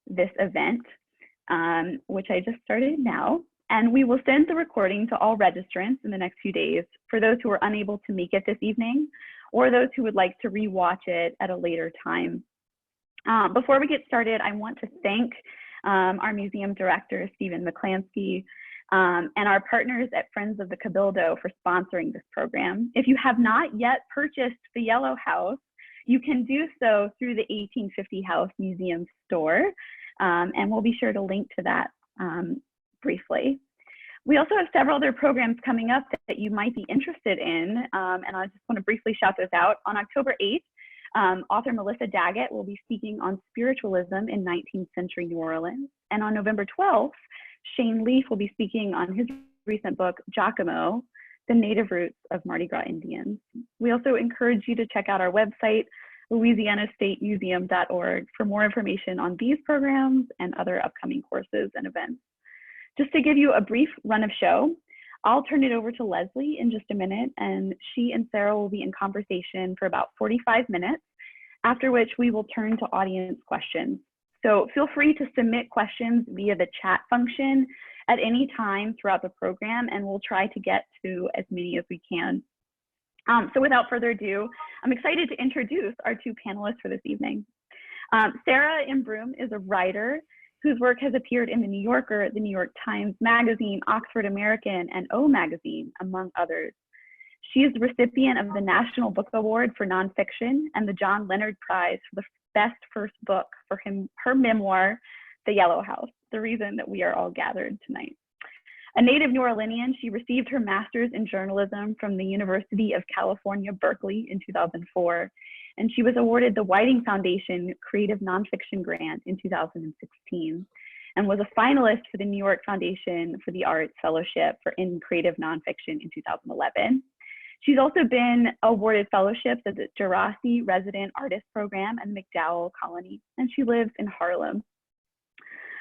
this event, which I just started now. And we will send the recording to all registrants in the next few days for those who are unable to make it this evening or those who would like to rewatch it at a later time. Before we get started, I want to thank our museum director, Stephen McClansky, and our partners at Friends of the Cabildo for sponsoring this program. If you have not yet purchased the Yellow House, you can do so through the 1850 House Museum store, and we'll be sure to link to that briefly. We also have several other programs coming up that you might be interested in, and I just want to briefly shout those out. On October 8th, author Melissa Daggett will be speaking on spiritualism in 19th century New Orleans. And on November 12th, Shane Leaf will be speaking on his recent book, Giacomo, The Native Roots of Mardi Gras Indians. We also encourage you to check out our website, louisianastatemuseum.org, for more information on these programs and other upcoming courses and events. Just to give you a brief run of show, I'll turn it over to Leslie in just a minute, and she and Sarah will be in conversation for about 45 minutes, after which we will turn to audience questions. So feel free to submit questions via the chat function at any time throughout the program, and we'll try to get to as many as we can. So without further ado, I'm excited to introduce our two panelists for this evening. Sarah in Broom is a writer whose work has appeared in The New Yorker, The New York Times Magazine, Oxford American, and O Magazine, among others. She is the recipient of the National Book Award for Nonfiction and the John Leonard Prize for the best first book for her memoir, The Yellow House, the reason that we are all gathered tonight. A native New Orleanian, she received her master's in journalism from the University of California, Berkeley in 2004. And she was awarded the Whiting Foundation Creative Nonfiction Grant in 2016 and was a finalist for the New York Foundation for the Arts Fellowship in Creative Nonfiction in 2011. She's also been awarded fellowships at the Gerasi Resident Artist Program and McDowell Colony, and she lives in Harlem.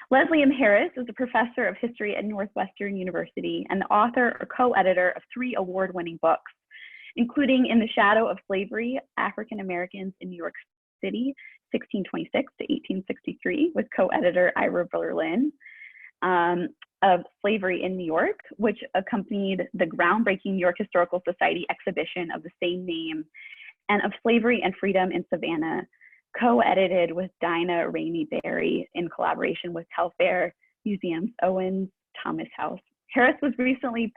Leslie M. Harris is a professor of history at Northwestern University and the author or co-editor of 3 award-winning books, including In the Shadow of Slavery, African Americans in New York City, 1626 to 1863, with co-editor Ira Berlin, of Slavery in New York, which accompanied the groundbreaking New York Historical Society exhibition of the same name, and of Slavery and Freedom in Savannah, co-edited with Dinah Rainey Berry in collaboration with Telfair Museum's Owens Thomas House. Harris has recently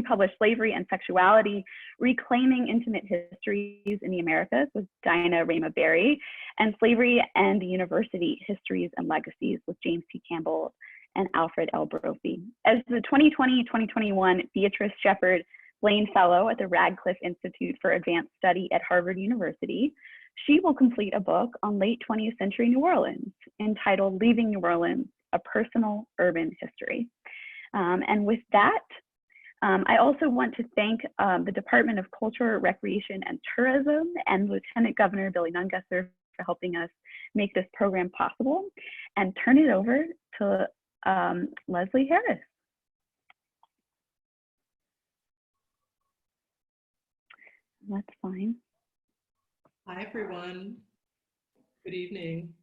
published Slavery and Sexuality, Reclaiming Intimate Histories in the Americas with Dinah Rainey Berry, and Slavery and the University, Histories and Legacies with James P. Campbell and Alfred L. Brophy. As the 2020-2021 Beatrice Shepard Blaine Fellow at the Radcliffe Institute for Advanced Study at Harvard University, she will complete a book on late 20th century New Orleans entitled Leaving New Orleans, A Personal Urban History. And with that, I also want to thank the Department of Culture, Recreation, and Tourism and Lieutenant Governor Billy Nungesser for helping us make this program possible, and turn it over to Leslie Harris. That's fine. Hi, everyone. Good evening.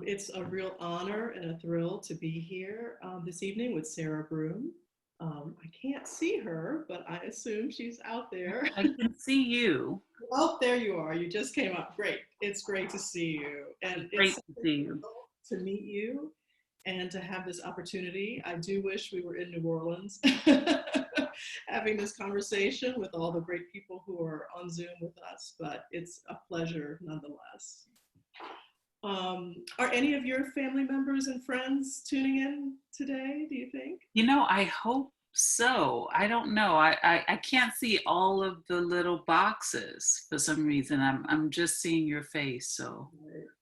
It's a real honor and a thrill to be here this evening with Sarah Broom. I can't see her, but I assume she's out there. I can see you. Oh, there you are. You just came up. Great. It's great to see you. And Great it's to see you. To meet you and to have this opportunity. I do wish we were in New Orleans having this conversation with all the great people who are on Zoom with us, but it's a pleasure nonetheless. Are any of your family members and friends tuning in today, do you think? You know, I hope so. I don't know. I can't see all of the little boxes for some reason. I'm just seeing your face, so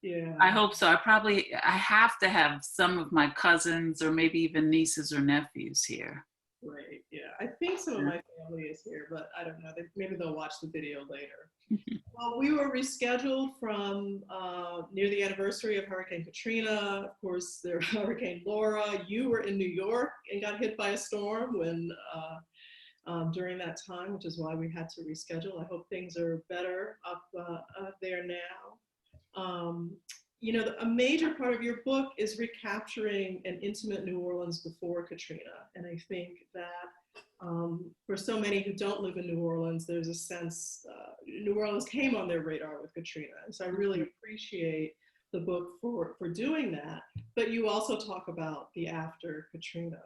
yeah. I hope so. I have to have some of my cousins or maybe even nieces or nephews here. Right, yeah. I think some of my family is here, but I don't know. Maybe they'll watch the video later. Well, we were rescheduled from near the anniversary of Hurricane Katrina. Of course, there Hurricane Laura. You were in New York and got hit by a storm when during that time, which is why we had to reschedule. I hope things are better up there now. you know, a major part of your book is recapturing an intimate New Orleans before Katrina. And I think that for so many who don't live in New Orleans, there's a sense New Orleans came on their radar with Katrina. And so I really appreciate the book for doing that. But you also talk about the after Katrina.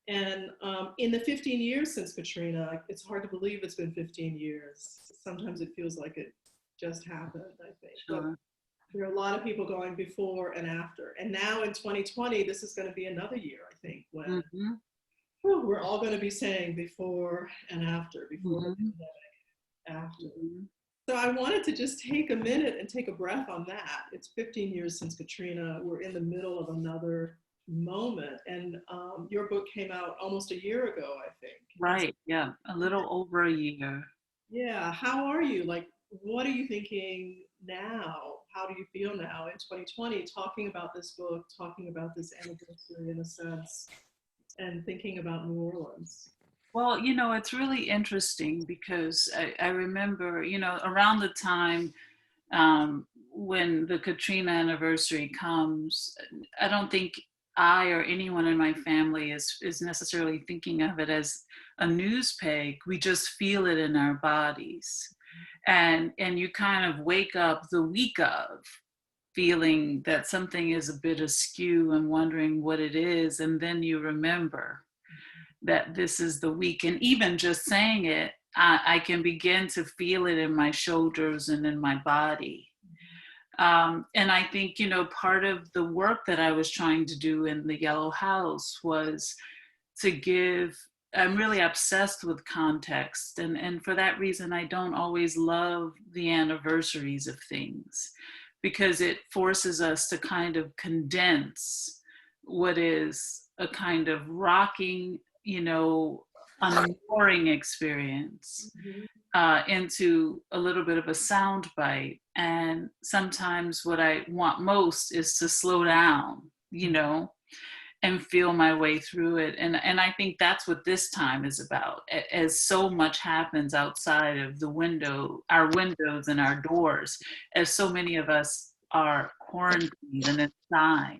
And in the 15 years since Katrina, it's hard to believe it's been 15 years. Sometimes it feels like it just happened, I think. Sure. But there are a lot of people going before and after. And now in 2020, this is going to be another year, I think, when we're all going to be saying before and after, before the pandemic, after. So I wanted to just take a minute and take a breath on that. It's 15 years since Katrina. We're in the middle of another moment. And your book came out almost a year ago, I think. Right, yeah, a little over a year. Yeah, how are you? Like, what are you thinking now? How do you feel now in 2020, talking about this book, talking about this anniversary in a sense, and thinking about New Orleans? Well, you know, it's really interesting because I remember, you know, around the time when the Katrina anniversary comes, I don't think I or anyone in my family is necessarily thinking of it as a news peg. We just feel it in our bodies. And you kind of wake up the week of feeling that something is a bit askew and wondering what it is. And then you remember that this is the week. And even just saying it, I can begin to feel it in my shoulders and in my body. And I think, you know, part of the work that I was trying to do in the Yellow House was to give, I'm really obsessed with context. And for that reason, I don't always love the anniversaries of things because it forces us to kind of condense what is a kind of rocking, you know, unmooring experience into a little bit of a sound bite. And sometimes what I want most is to slow down, you know, and feel my way through it. And I think that's what this time is about. As so much happens outside of the window, our windows and our doors, as so many of us are quarantined and inside,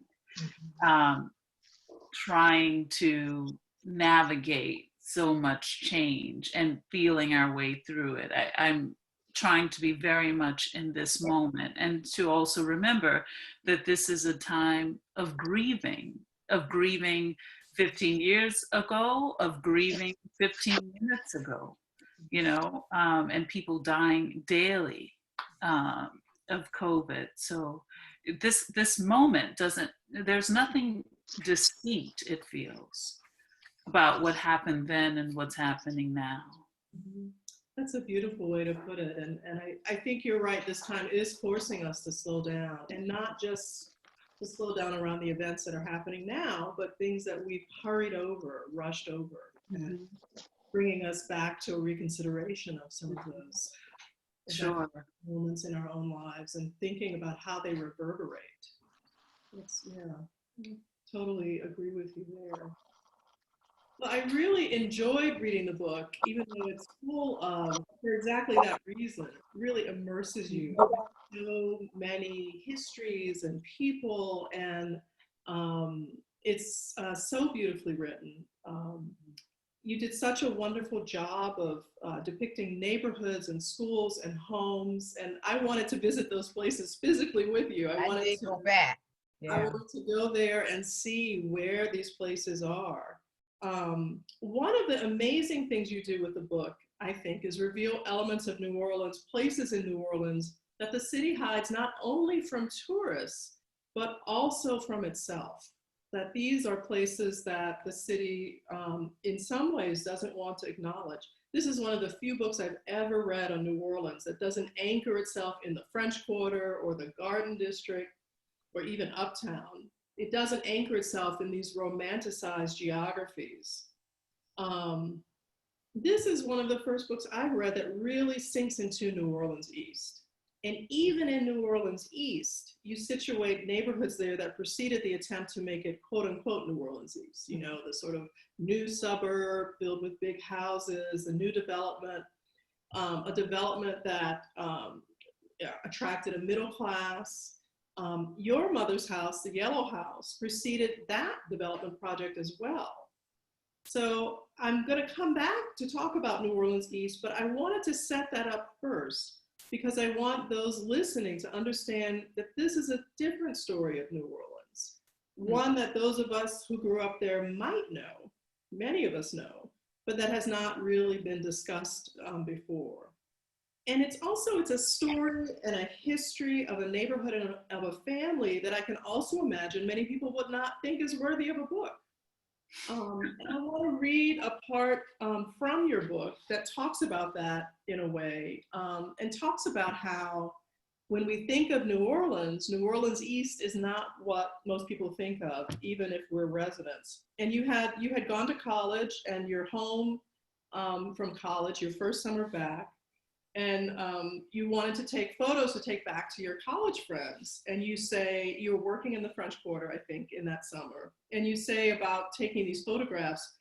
trying to navigate so much change and feeling our way through it. I'm trying to be very much in this moment and to also remember that this is a time of grieving 15 years ago, of grieving 15 minutes ago, you know, and people dying daily of COVID. So this moment there's nothing distinct, it feels, about what happened then and what's happening now. That's a beautiful way to put it. And I think you're right. This time is forcing us to slow down, and not just to slow down around the events that are happening now, but things that we've hurried over, rushed over, and bringing us back to a reconsideration of some of those moments in our own lives and thinking about how they reverberate. Totally agree with you there. Well, I really enjoyed reading the book, even though it's full of, for exactly that reason, it really immerses you in so many histories and people, and it's so beautifully written. You did such a wonderful job of depicting neighborhoods and schools and homes, and I wanted to visit those places physically with you. I wanted to go back. Yeah. I wanted to go there and see where these places are. One of the amazing things you do with the book, I think, is reveal elements of New Orleans, places in New Orleans that the city hides not only from tourists, but also from itself. That these are places that the city, in some ways, doesn't want to acknowledge. This is one of the few books I've ever read on New Orleans that doesn't anchor itself in the French Quarter or the Garden District or even Uptown. It doesn't anchor itself in these romanticized geographies. This is one of the first books I've read that really sinks into New Orleans East. And even in New Orleans East, you situate neighborhoods there that preceded the attempt to make it quote unquote New Orleans East. You know, the sort of new suburb filled with big houses, the new development, a development that attracted a middle class, Your mother's house, the Yellow House, preceded that development project as well. So I'm going to come back to talk about New Orleans East, but I wanted to set that up first because I want those listening to understand that this is a different story of New Orleans, one that those of us who grew up there might know, many of us know, but that has not really been discussed before. And it's a story and a history of a neighborhood and of a family that I can also imagine many people would not think is worthy of a book. And I want to read a part from your book that talks about that in a way, and talks about how when we think of New Orleans East is not what most people think of, even if we're residents. And you had gone to college and you're home from college, your first summer back, and you wanted to take photos to take back to your college friends. And you say, you were working in the French Quarter, I think, in that summer. And you say about taking these photographs,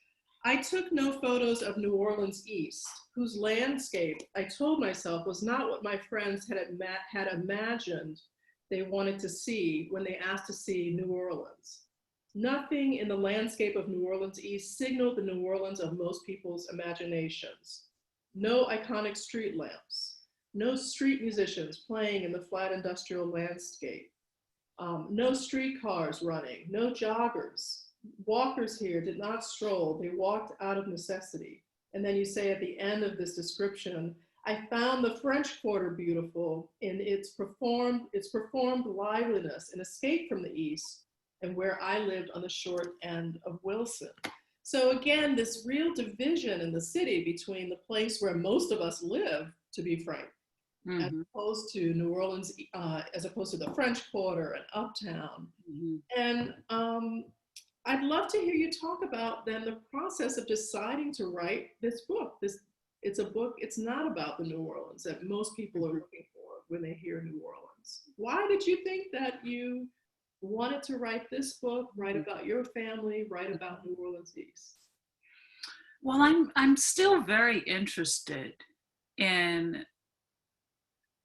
I took no photos of New Orleans East, whose landscape, I told myself, was not what my friends had imagined they wanted to see when they asked to see New Orleans. Nothing in the landscape of New Orleans East signaled the New Orleans of most people's imaginations. No iconic street lamps, no street musicians playing in the flat industrial landscape, no streetcars running, no joggers. Walkers here did not stroll, they walked out of necessity. And then you say at the end of this description, I found the French Quarter beautiful in its performed liveliness, an escape from the East, and where I lived on the short end of Wilson. So again, this real division in the city between the place where most of us live, to be frank, as opposed to New Orleans, as opposed to the French Quarter and Uptown. And I'd love to hear you talk about then the process of deciding to write this book. It's a book, it's not about the New Orleans that most people are looking for when they hear New Orleans. Why did you think that you wanted to write this book, write about your family, write about New Orleans East? Well, I'm still very interested in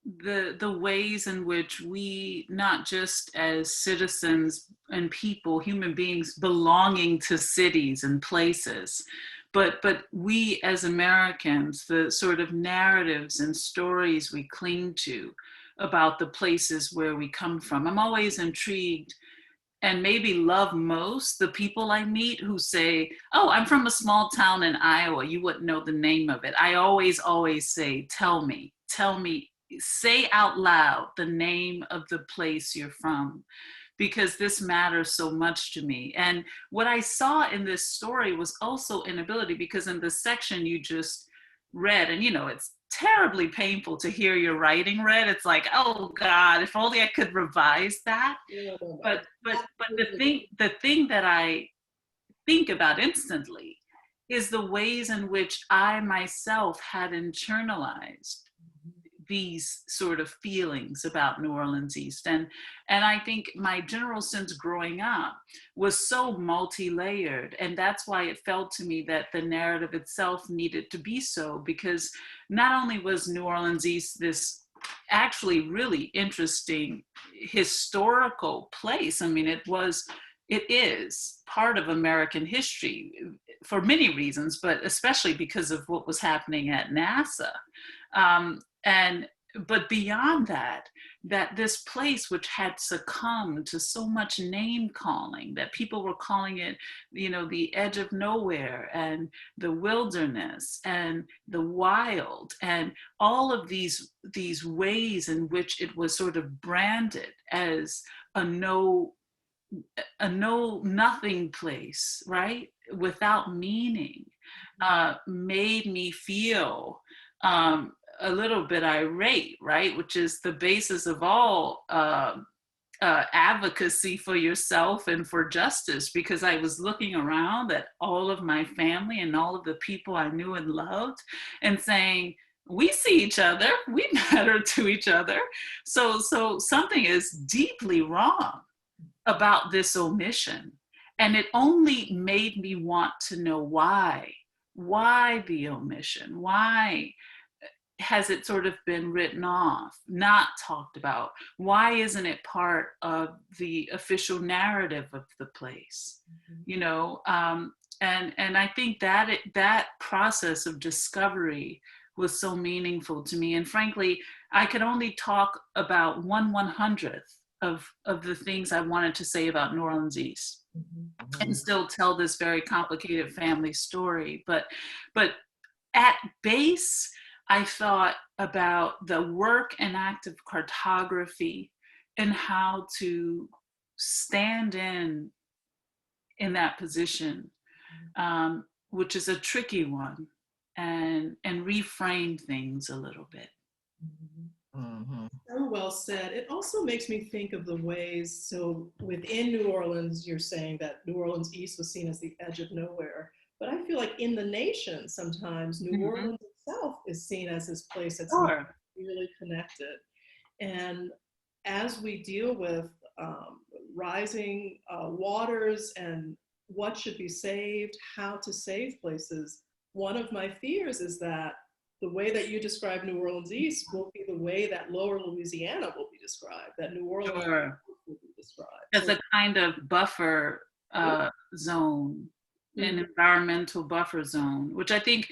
the ways in which we, not just as citizens and people, human beings belonging to cities and places, but we as Americans, the sort of narratives and stories we cling to about the places where we come from. I'm always intrigued and maybe love most the people I meet who say, oh, I'm from a small town in Iowa. You wouldn't know the name of it. I always say, tell me, say out loud the name of the place you're from, because this matters so much to me. And what I saw in this story was also inability, because in the section you just read, and it's terribly painful to hear your writing read. It's like, oh God, if only I could revise that. Yeah, but the thing that I think about instantly is the ways in which I myself had internalized these sort of feelings about New Orleans East. And I think my general sense growing up was so multi-layered. And that's why it felt to me that the narrative itself needed to be so, because not only was New Orleans East this actually really interesting historical place, I mean, it is part of American history for many reasons, but especially because of what was happening at NASA. But beyond that this place, which had succumbed to so much name calling, that people were calling it, the edge of nowhere and the wilderness and the wild, and all of these ways in which it was sort of branded as a nothing place, right? Without meaning, made me feel a little bit irate, right? Which is the basis of all advocacy for yourself and for justice, because I was looking around at all of my family and all of the people I knew and loved and saying, we see each other, we matter to each other. So something is deeply wrong about this omission. And it only made me want to know why the omission, why. has it sort of been written off, not talked about? Why isn't it part of the official narrative of the place? You know, and I think that that process of discovery was so meaningful to me. And frankly, I could only talk about 1/100th of the things I wanted to say about New Orleans East, and still tell this very complicated family story. But at base, I thought about the work and act of cartography and how to stand in that position, which is a tricky one, and reframe things a little bit. So well said. It also makes me think of the ways, so within New Orleans, you're saying that New Orleans East was seen as the edge of nowhere. But I feel like in the nation, sometimes New Orleans itself is seen as this place that's really connected. And as we deal with rising waters and what should be saved, how to save places, one of my fears is that the way that you describe New Orleans East will be the way that Lower Louisiana will be described, that New Orleans will be described. As a kind of buffer zone, an environmental buffer zone, which I think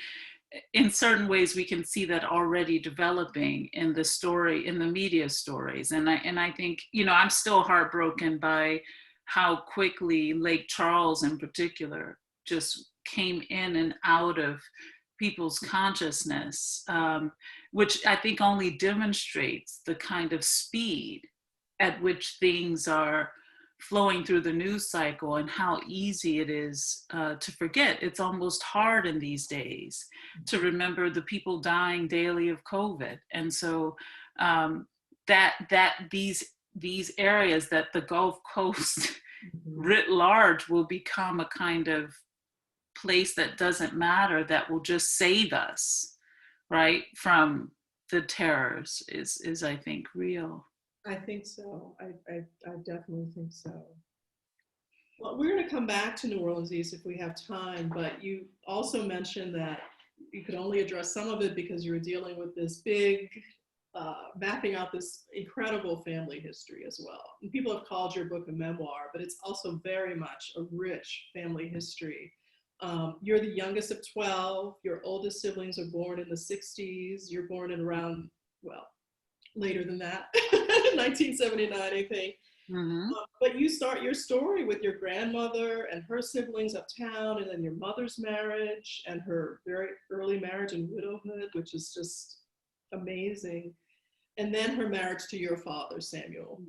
in certain ways we can see that already developing in the story, in the media stories. And I think, you know, I'm still heartbroken by how quickly Lake Charles in particular just came in and out of people's consciousness, which I think only demonstrates the kind of speed at which things are flowing through the news cycle and how easy it is to forget. It's almost hard in these days to remember the people dying daily of COVID. And so that these areas, that the Gulf Coast writ large will become a kind of place that doesn't matter, that will just save us, right, from the terrors is I think real. I think so. I definitely think so. Well, we're going to come back to New Orleans East if we have time, but you also mentioned that you could only address some of it because you were dealing with this big, mapping out this incredible family history as well. And people have called your book a memoir, but it's also very much a rich family history. You're the youngest of 12. Your oldest siblings are born in the 60s. You're born in around, well, later than that, 1979, I think. But you start your story with your grandmother and her siblings uptown, and then your mother's marriage and her very early marriage and widowhood, which is just amazing. And then her marriage to your father, Samuel.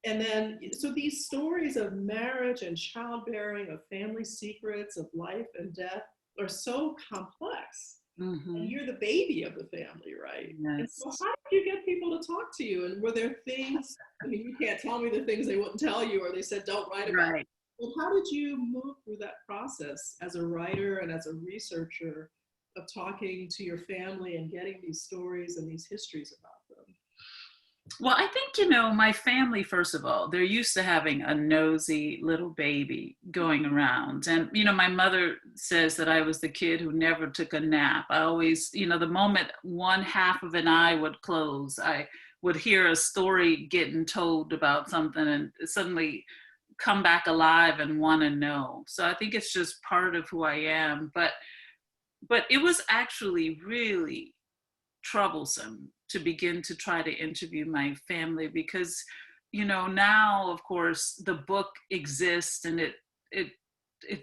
And then, so these stories of marriage and childbearing, of family secrets, of life and death are so complex. And you're the baby of the family, right? Yes. And so how did you get people to talk to you? And were there things, I mean, you can't tell me the things they wouldn't tell you, or they said, don't write about it. Well, how did you move through that process as a writer and as a researcher of talking to your family and getting these stories and these histories about them? Well, I think, you know, my family, first of all, they're used to having a nosy little baby going around. And, you know, my mother says that I was the kid who never took a nap. I always, you know, the moment one half of an eye would close, I would hear a story getting told about something and suddenly come back alive and want to know. So I think it's just part of who I am. But it was actually really troublesome to begin to try to interview my family because, you know, now of course the book exists and it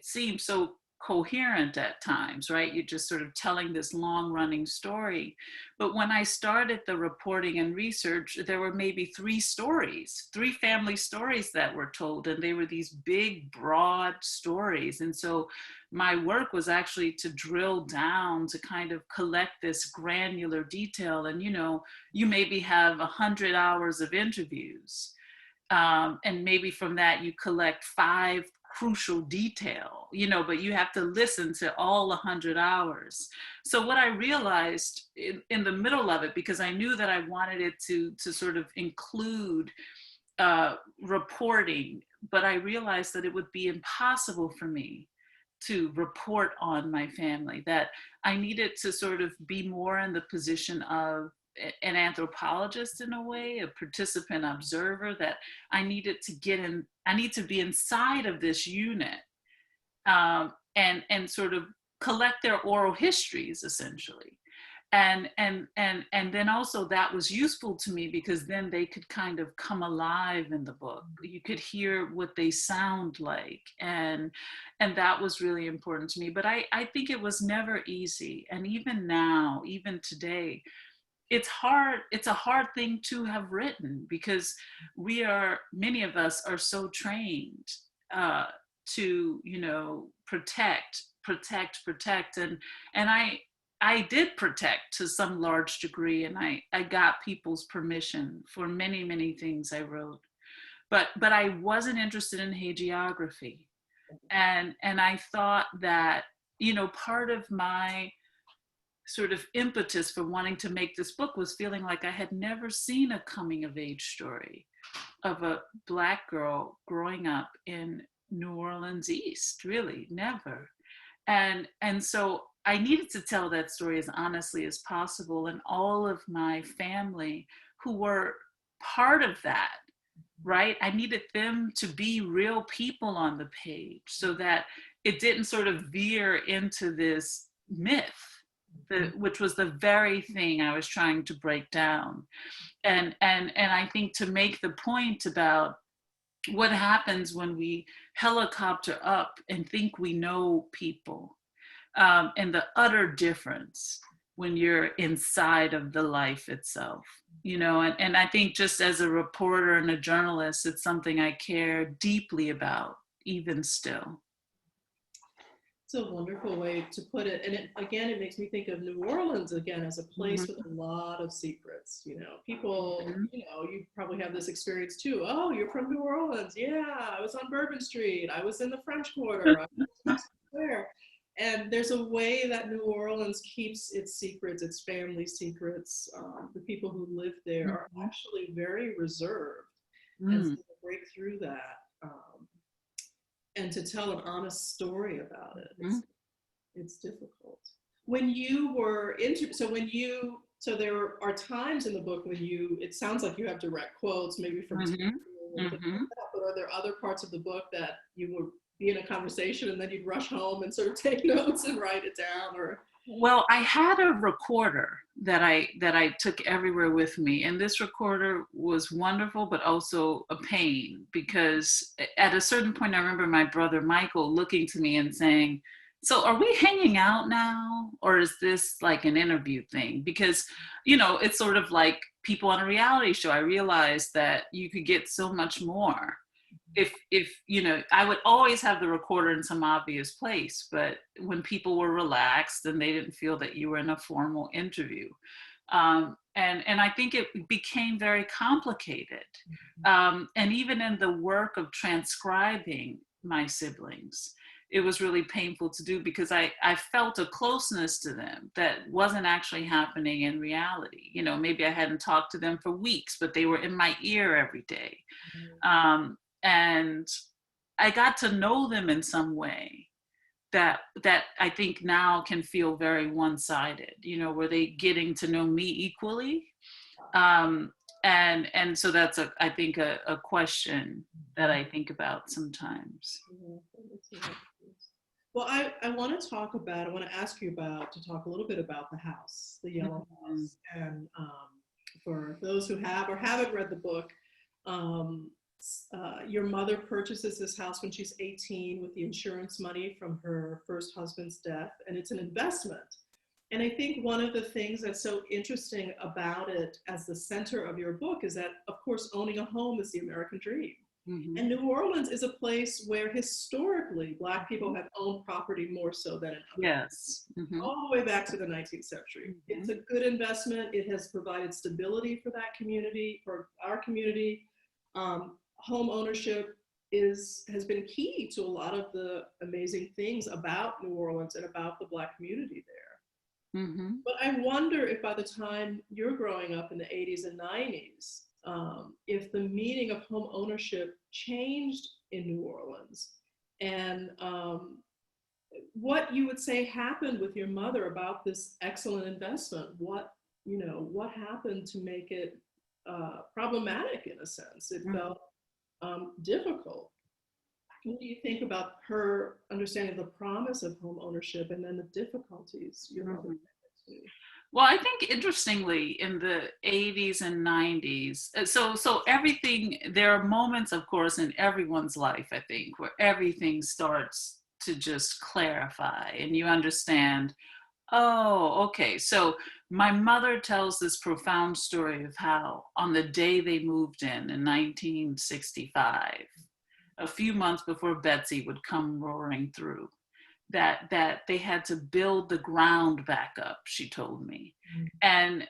seems so coherent at times, right? You're just sort of telling this long running story. But when I started the reporting and research, there were maybe three family stories that were told, and they were these big, broad stories. And so my work was actually to drill down to kind of collect this granular detail. And, you know, you maybe have 100 hours of interviews. And maybe from that you collect 5 crucial detail, you know, but you have to listen to all 100 hours. So what I realized in the middle of it, because I knew that I wanted it to sort of include reporting, but I realized that it would be impossible for me to report on my family, that I needed to sort of be more in the position of an anthropologist in a way, a participant observer, that I needed to get in, I need to be inside of this unit, and sort of collect their oral histories essentially. And then also that was useful to me because then they could kind of come alive in the book. You could hear what they sound like, and that was really important to me. But I think it was never easy, and even now, even today, it's hard. It's a hard thing to have written because many of us are so trained to, protect, and I did protect to some large degree, and I got people's permission for many, many things I wrote, but I wasn't interested in hagiography, and I thought that, part of my sort of impetus for wanting to make this book was feeling like I had never seen a coming of age story of a Black girl growing up in New Orleans East, really, never. And so I needed to tell that story as honestly as possible. And all of my family who were part of that, right? I needed them to be real people on the page so that it didn't sort of veer into this myth, which was the very thing I was trying to break down. And I think to make the point about what happens when we helicopter up and think we know people, and the utter difference when you're inside of the life itself, and I think just as a reporter and a journalist, it's something I care deeply about, even still. It's a wonderful way to put it. And it makes me think of New Orleans again as a place with a lot of secrets. People, you probably have this experience too. Oh, you're from New Orleans. Yeah, I was on Bourbon Street. I was in the French Quarter. I was in Square. And there's a way that New Orleans keeps its secrets, its family secrets. The people who live there are actually very reserved. And so to break through that, and to tell an honest story about it, it's difficult. When you were so there are times in the book when it sounds like you have direct quotes, maybe from TV or anything like that, but are there other parts of the book that you would be in a conversation and then you'd rush home and sort of take notes and write it down? Or well, I had a recorder that I took everywhere with me, and this recorder was wonderful, but also a pain, because at a certain point, I remember my brother Michael looking to me and saying, "So are we hanging out now, or is this like an interview thing?" Because, it's sort of like people on a reality show. I realized that you could get so much more if I would always have the recorder in some obvious place, but when people were relaxed and they didn't feel that you were in a formal interview, and I think it became very complicated, and even in the work of transcribing my siblings, it was really painful to do, because I felt a closeness to them that wasn't actually happening in reality. Maybe I hadn't talked to them for weeks, but they were in my ear every day. And I got to know them in some way that I think now can feel very one-sided. Were they getting to know me equally? And so that's I think a question that I think about sometimes. Well, I want to talk about, I want to ask you to talk a little bit about the house, the Yellow House. And for those who have or haven't read the book, your mother purchases this house when she's 18 with the insurance money from her first husband's death, and it's an investment. And I think one of the things that's so interesting about it as the center of your book is that, of course, owning a home is the American dream. And New Orleans is a place where historically Black people have owned property more so than in other Yes. all the way back to the 19th century. It's a good investment. It has provided stability for that community, for our community. Home ownership has been key to a lot of the amazing things about New Orleans and about the Black community there. But I wonder if by the time you're growing up in the 80s and 90s, if the meaning of home ownership changed in New Orleans, and what you would say happened with your mother about this excellent investment. What happened to make it problematic in a sense? It felt difficult. What do you think about her understanding the promise of home ownership and then the difficulties your mother had to? Well, I think interestingly, in the 80s and 90s, so everything, there are moments, of course, in everyone's life, I think, where everything starts to just clarify and you understand, oh, okay. So my mother tells this profound story of how on the day they moved in 1965, a few months before Betsy would come roaring through, that they had to build the ground back up, she told me. And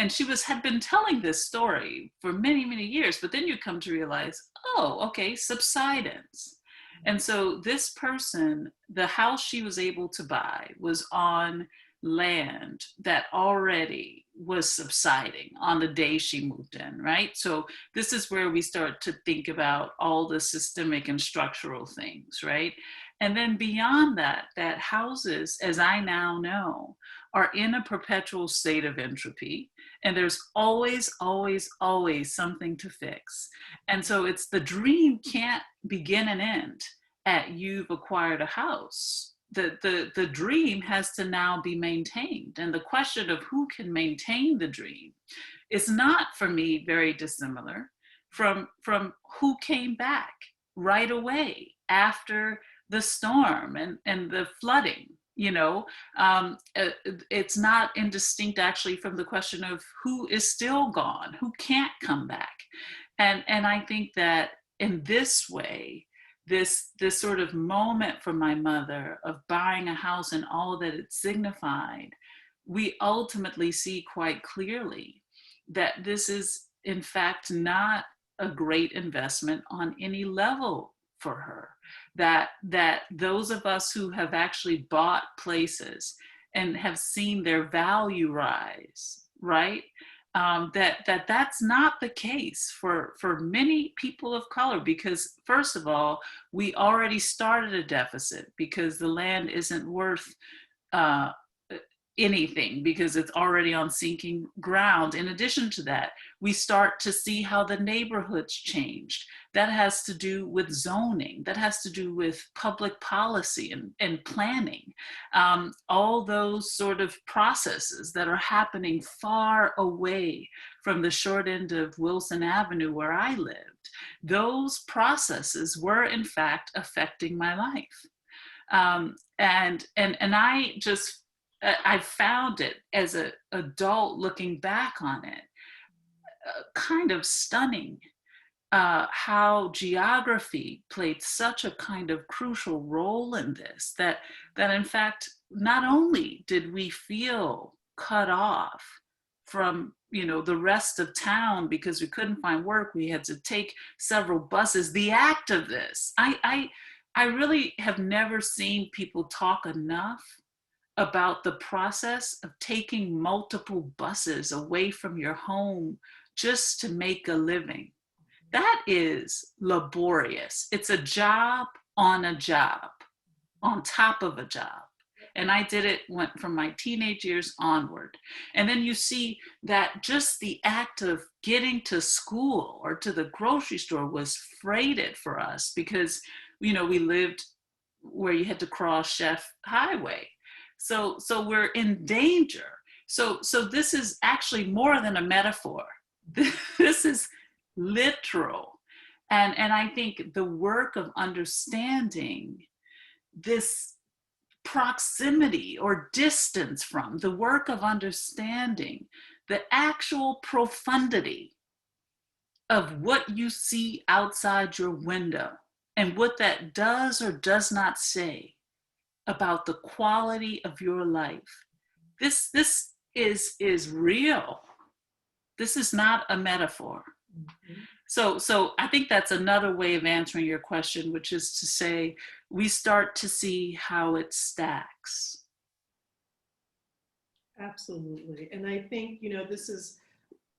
she had been telling this story for many, many years, but then you come to realize, oh, okay, subsidence. And so this person, the house she was able to buy was on land that already was subsiding on the day she moved in, right? So this is where we start to think about all the systemic and structural things, right? And then beyond that, that houses, as I now know, are in a perpetual state of entropy. And there's always, always, always something to fix. And so it's the dream can't begin and end at you've acquired a house. The dream has to now be maintained. And the question of who can maintain the dream is not, for me, very dissimilar from who came back right away after the storm and the flooding. It's not indistinct actually from the question of who is still gone, who can't come back. And I think that in this way, this sort of moment for my mother of buying a house and all that it signified, we ultimately see quite clearly that this is in fact not a great investment on any level for her. That those of us who have actually bought places and have seen their value rise, right? That's not the case for many people of color, because first of all, we already started a deficit because the land isn't worth anything because it's already on sinking ground. In addition to that, we start to see how the neighborhoods changed. That has to do with zoning, that has to do with public policy and planning. All those sort of processes that are happening far away from the short end of Wilson Avenue where I lived, those processes were in fact affecting my life. And I found it as an adult looking back on it, kind of stunning how geography played such a kind of crucial role in this, that in fact, not only did we feel cut off from the rest of town because we couldn't find work, we had to take several buses. The act of this, I really have never seen people talk enough about the process of taking multiple buses away from your home just to make a living. That is laborious. It's a job on top of a job. And I did it, went from my teenage years onward. And then you see that just the act of getting to school or to the grocery store was freighted for us because, we lived where you had to cross Chef Highway. So we're in danger. So this is actually more than a metaphor. This is literal. And I think the work of understanding this proximity or distance from, the work of understanding the actual profundity of what you see outside your window and what that does or does not say about the quality of your life. This is real. This is not a metaphor. So I think that's another way of answering your question, which is to say we start to see how it stacks. Absolutely. And I think, this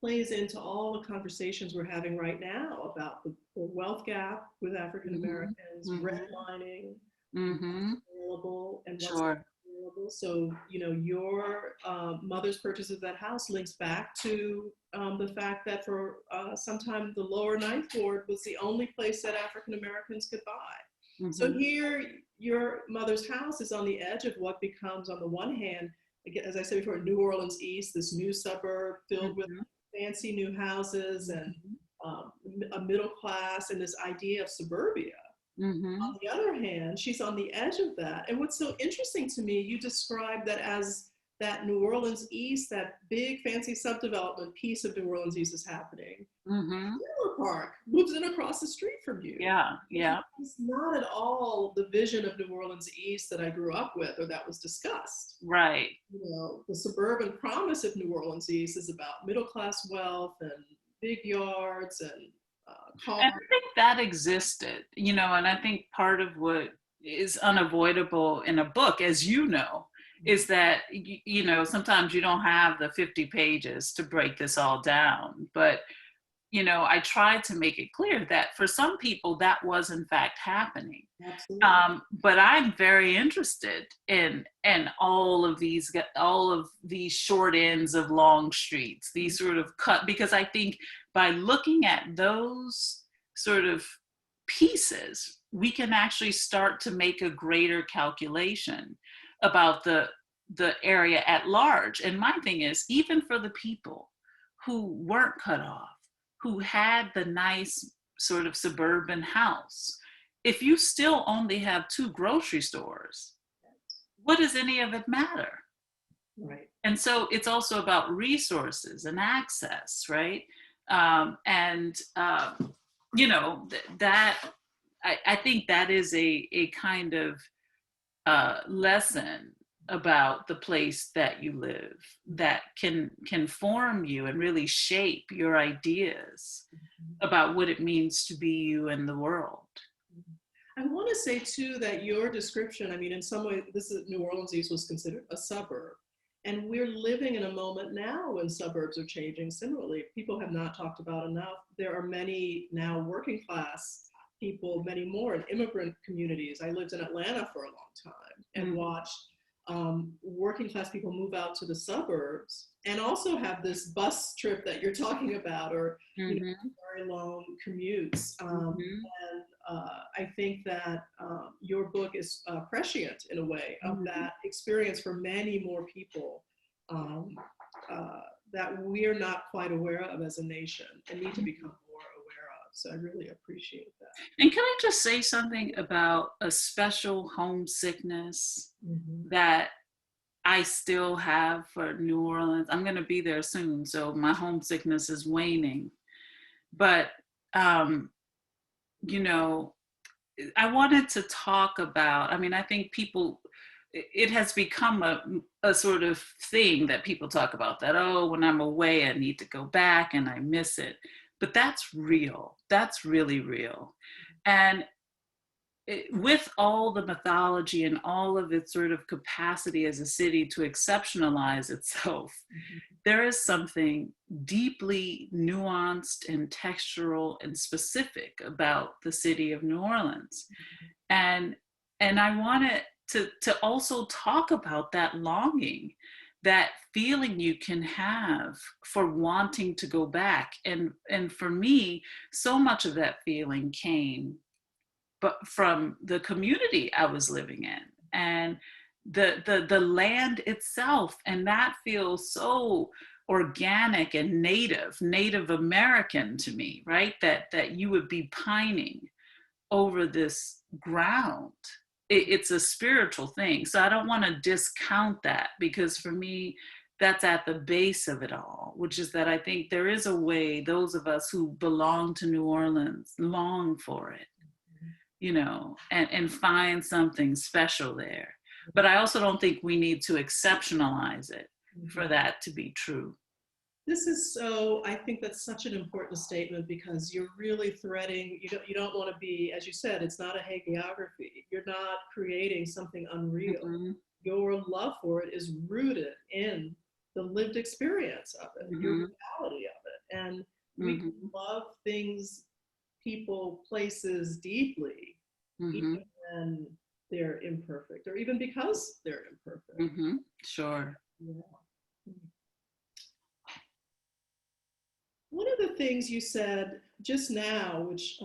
plays into all the conversations we're having right now about the wealth gap with African Americans, redlining, Mm-hmm. available and what's not Sure. available. So, you know, your mother's purchase of that house links back to the fact that for some time the lower Ninth Ward was the only place that African Americans could buy. So Mm-hmm. here, your mother's house is on the edge of what becomes, on the one hand, again, as I said before, New Orleans East, this new suburb filled with Mm-hmm. fancy new houses and a middle class, and this idea of suburbia. Mm-hmm. On the other hand, she's on the edge of that. And what's so interesting to me, you described that as that New Orleans East, that big fancy subdevelopment piece of New Orleans East is happening. Mm-hmm. Miller Park moves in across the street from you. Yeah. Yeah. It's not at all the vision of New Orleans East that I grew up with or that was discussed. Right. You know, the suburban promise of New Orleans East is about middle class wealth and big yards and cars. And I think that existed, you know, and I think part of what is unavoidable in a book, as you know, is that, you know, sometimes you don't have the 50 pages to break this all down. But, you know, I tried to make it clear that for some people that was in fact happening. Absolutely. But I'm very interested in all of these short ends of long streets, these sort of cut, because I think by looking at those sort of pieces, we can actually start to make a greater calculation about the area at large. And my thing is, even for the people who weren't cut off, who had the nice sort of suburban house, if you still only have 2 grocery stores, what does any of it matter? Right. And so it's also about resources and access, right? You know, that I think that is a kind of lesson about the place that you live that can form you and really shape your ideas about what it means to be you in the world. I want to say too that your description, I mean, in some way, this is New Orleans East was considered a suburb. And we're living in a moment now when suburbs are changing similarly. People have not talked about enough. There are many now working class people, many more in immigrant communities. I lived in Atlanta for a long time and watched working class people move out to the suburbs and also have this bus trip that you're talking about, or you know, very long commutes. I think that your book is prescient in a way of that experience for many more people that we're not quite aware of as a nation and need to become more aware of. So I really appreciate that. And can I just say something about a special homesickness that I still have for New Orleans? I'm going to be there soon, so my homesickness is waning. But, you know, I wanted to talk about, I mean, I think people, it has become a sort of thing that people talk about, that, oh, when I'm away, I need to go back and I miss it. But that's real. That's really real. And with all the mythology and all of its sort of capacity as a city to exceptionalize itself, there is something deeply nuanced and textural and specific about the city of New Orleans. And I wanted to also talk about that longing, that feeling you can have for wanting to go back. And for me, so much of that feeling came from the community I was living in and the land itself. And that feels so organic and Native American to me, right? That you would be pining over this ground. It's a spiritual thing. So I don't want to discount that, because for me, that's at the base of it all, which is that I think there is a way those of us who belong to New Orleans long for it, you know, and find something special there. But I also don't think we need to exceptionalize it for that to be true. This is so, I think that's such an important statement, because you're really threading, you don't want to be, as you said, it's not a hagiography. You're not creating something unreal. Your love for it is rooted in the lived experience of it, your reality of it. And we can love things, people, places deeply, even when they're or even because they're imperfect. Mm-hmm. Sure. Yeah. One of the things you said just now, which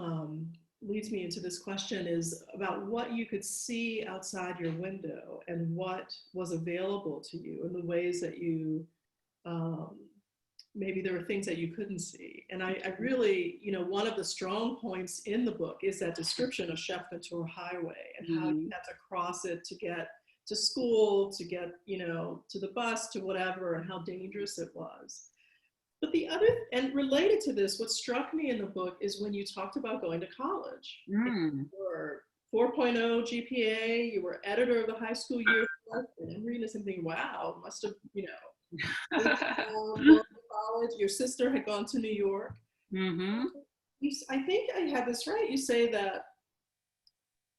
leads me into this question, is about what you could see outside your window and what was available to you and the ways that you, um, maybe there were things that you couldn't see. And I really, one of the strong points in the book is that description of Chef Ventura Highway and how you had to cross it to get to school, to get, to the bus, to whatever, and how dangerous it was. But the other, and related to this, what struck me in the book is when you talked about going to college. You were 4.0 GPA, you were editor of the high school year, and I'm reading this and thinking, wow, must have, going to college. Your sister had gone to New York. Mm-hmm. I think I have this right. You say that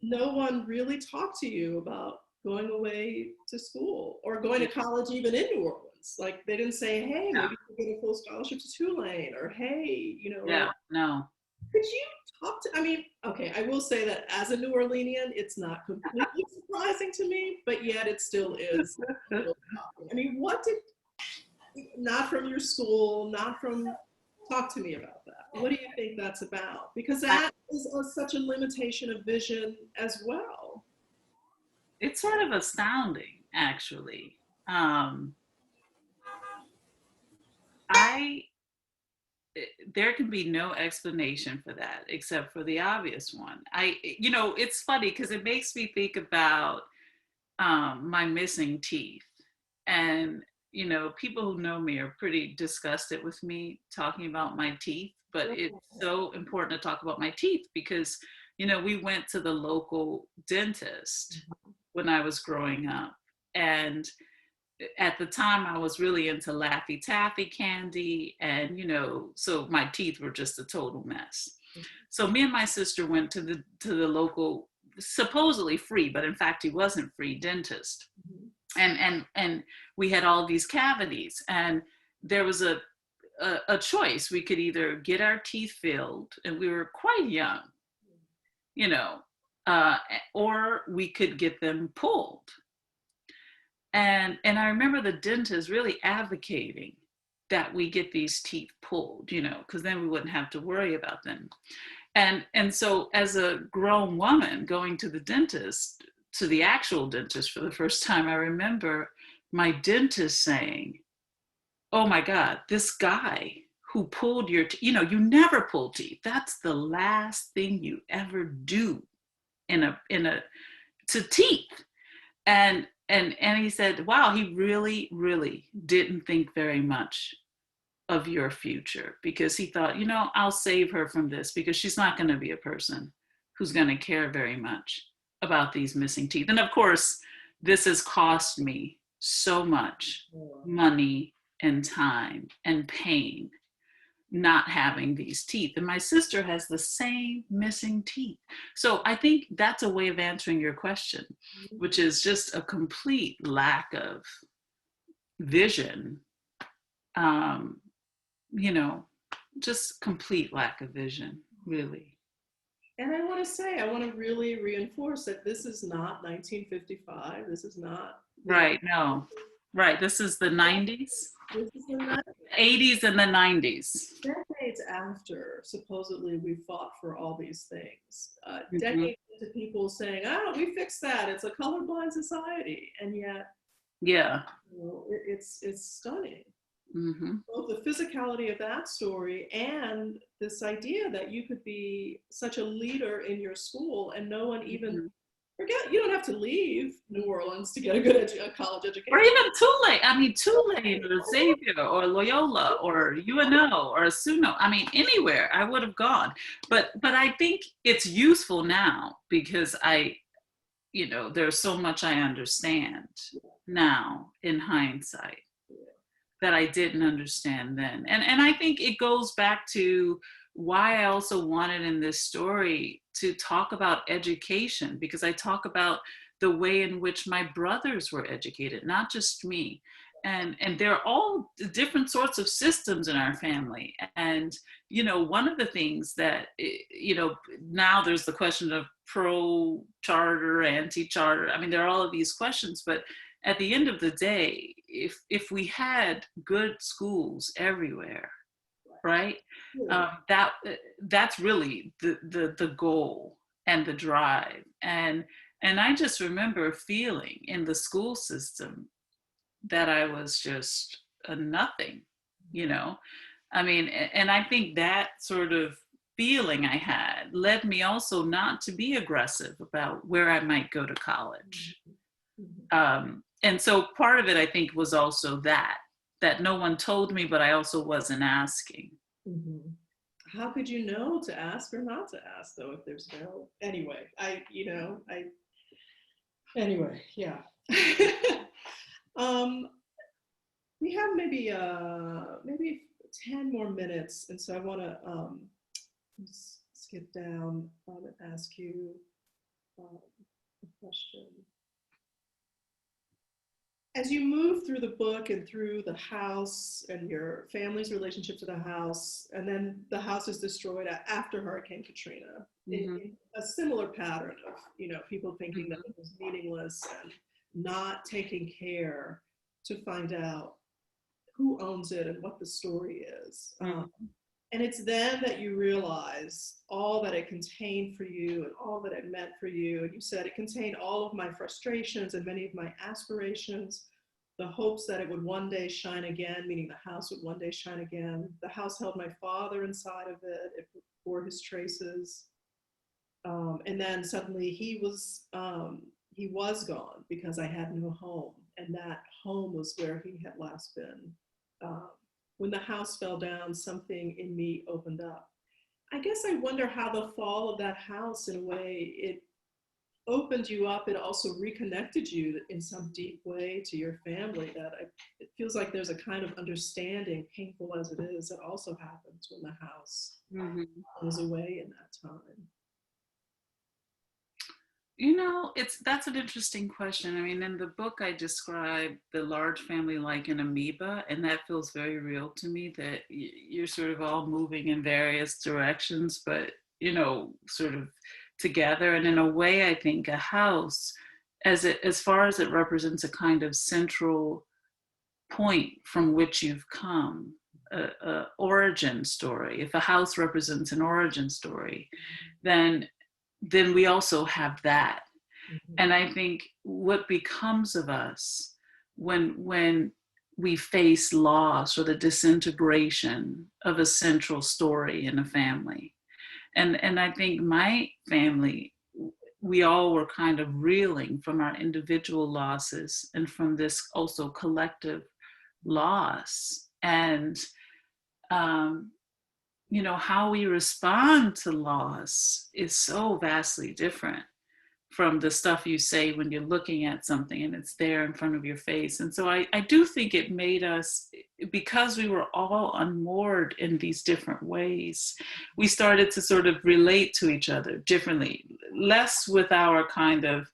no one really talked to you about going away to school or going to college even in New Orleans. Like they didn't say, hey, maybe you could get a full scholarship to Tulane, or hey, Yeah, no. Could you talk to, okay, I will say that as a New Orleanian, it's not completely surprising to me, but yet it still is. What did, not from your school, not from, talk to me about that. What do you think that's about? Because that is such a limitation of vision as well. It's sort of astounding, actually. There can be no explanation for that except for the obvious one. It's funny because it makes me think about my missing teeth. And, people who know me are pretty disgusted with me talking about my teeth, but it's so important to talk about my teeth because, we went to the local dentist when I was growing up. And at the time I was really into Laffy Taffy candy, and so my teeth were just a total mess. So me and my sister went to the local, supposedly free, but in fact he wasn't free, dentist. And we had all these cavities, and there was a choice. We could either get our teeth filled, and we were quite young, or we could get them pulled. And I remember the dentist really advocating that we get these teeth pulled, because then we wouldn't have to worry about them. And so as a grown woman going to the dentist, to the actual dentist for the first time, I remember my dentist saying, oh my God, this guy who pulled your teeth, you never pull teeth. That's the last thing you ever do to teeth. And he said, wow, he really, really didn't think very much of your future, because he thought, I'll save her from this because she's not going to be a person who's going to care very much about these missing teeth. And of course, this has cost me so much money and time and pain not having these teeth. And my sister has the same missing teeth. So I think that's a way of answering your question, which is just a complete lack of vision. Just complete lack of vision, really. And I want to really reinforce that this is not 1955. This is not. Right, no. Right, this is the 90s. This is the 90s. 80s and the 90s. Decades after, supposedly, we fought for all these things. Decades into people saying, we fixed that. It's a colorblind society. And yet, yeah, it's stunning. Mm-hmm. Both the physicality of that story and this idea that you could be such a leader in your school and no one even forget, you don't have to leave New Orleans to get a good college education. Or even Tulane or Xavier or Loyola or UNO or SUNO. Anywhere I would have gone. But I think it's useful now because there's so much I understand now in hindsight that I didn't understand then. And I think it goes back to why I also wanted in this story to talk about education, because I talk about the way in which my brothers were educated, not just me. and there are all different sorts of systems in our family. And one of the things that now there's the question of pro charter, anti charter. I mean, there are all of these questions, but at the end of the day, if we had good schools everywhere, right, that's really the goal and the drive. And I just remember feeling in the school system that I was just a nothing, I mean, and I think that sort of feeling I had led me also not to be aggressive about where I might go to college. And so part of it, I think, was also that no one told me, but I also wasn't asking. How could you know to ask or not to ask, though, if there's no, anyway, anyway, yeah. We have maybe 10 more minutes, and so I want to skip down and ask you a question. As you move through the book and through the house and your family's relationship to the house, and then the house is destroyed after Hurricane Katrina, in a similar pattern of people thinking that it was meaningless and not taking care to find out who owns it and what the story is. And it's then that you realize all that it contained for you and all that it meant for you. And you said it contained all of my frustrations and many of my aspirations, the hopes that it would one day shine again, meaning the house would one day shine again. The house held my father inside of it. It bore his traces. And then suddenly he was gone because I had no home. And that home was where he had last been. When the house fell down, something in me opened up. I guess I wonder how the fall of that house, in a way, it opened you up. It also reconnected you in some deep way to your family. It feels like there's a kind of understanding, painful as it is, that also happens when the house goes away in that time. That's an interesting question. I mean, in the book, I describe the large family like an amoeba, and that feels very real to me, that you're sort of all moving in various directions, but, sort of together. And in a way, I think a house, as far as it represents a kind of central point from which you've come, a origin story. If a house represents an origin story, then we also have that. And I think what becomes of us when we face loss or the disintegration of a central story in a family. And I think my family, we all were kind of reeling from our individual losses and from this also collective loss. And how we respond to loss is so vastly different from the stuff you say when you're looking at something and it's there in front of your face. And so I do think it made us, because we were all unmoored in these different ways, we started to sort of relate to each other differently, less with our kind of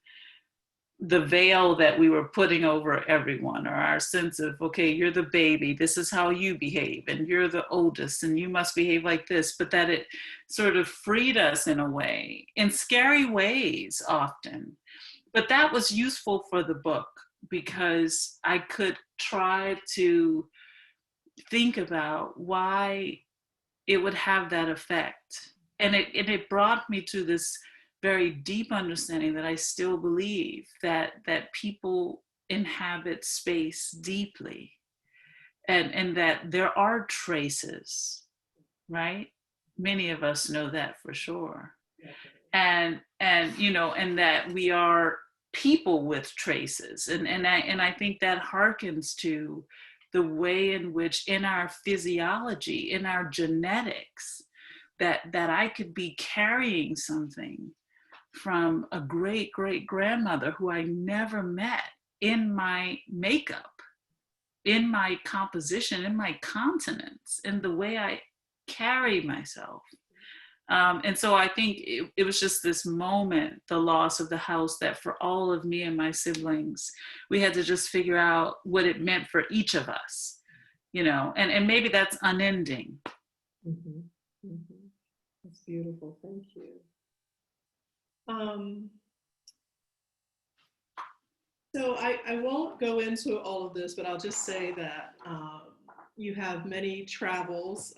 the veil that we were putting over everyone, or our sense of, okay, you're the baby, this is how you behave, and you're the oldest and you must behave like this, but that it sort of freed us in a way, in scary ways often. But that was useful for the book because I could try to think about why it would have that effect. And it brought me to this very deep understanding that I still believe that people inhabit space deeply, and that there are traces, right? Many of us know that for sure. And that we are people with traces. And I think that harkens to the way in which in our physiology, in our genetics, that I could be carrying something from a great grandmother who I never met, in my makeup, in my composition, in my continence, in the way I carry myself. And so I think it was just this moment, the loss of the house, that for all of me and my siblings, we had to just figure out what it meant for each of us, you know, and maybe that's unending. Mm-hmm. Mm-hmm. That's beautiful. Thank you. So I won't go into all of this, but I'll just say that you have many travels,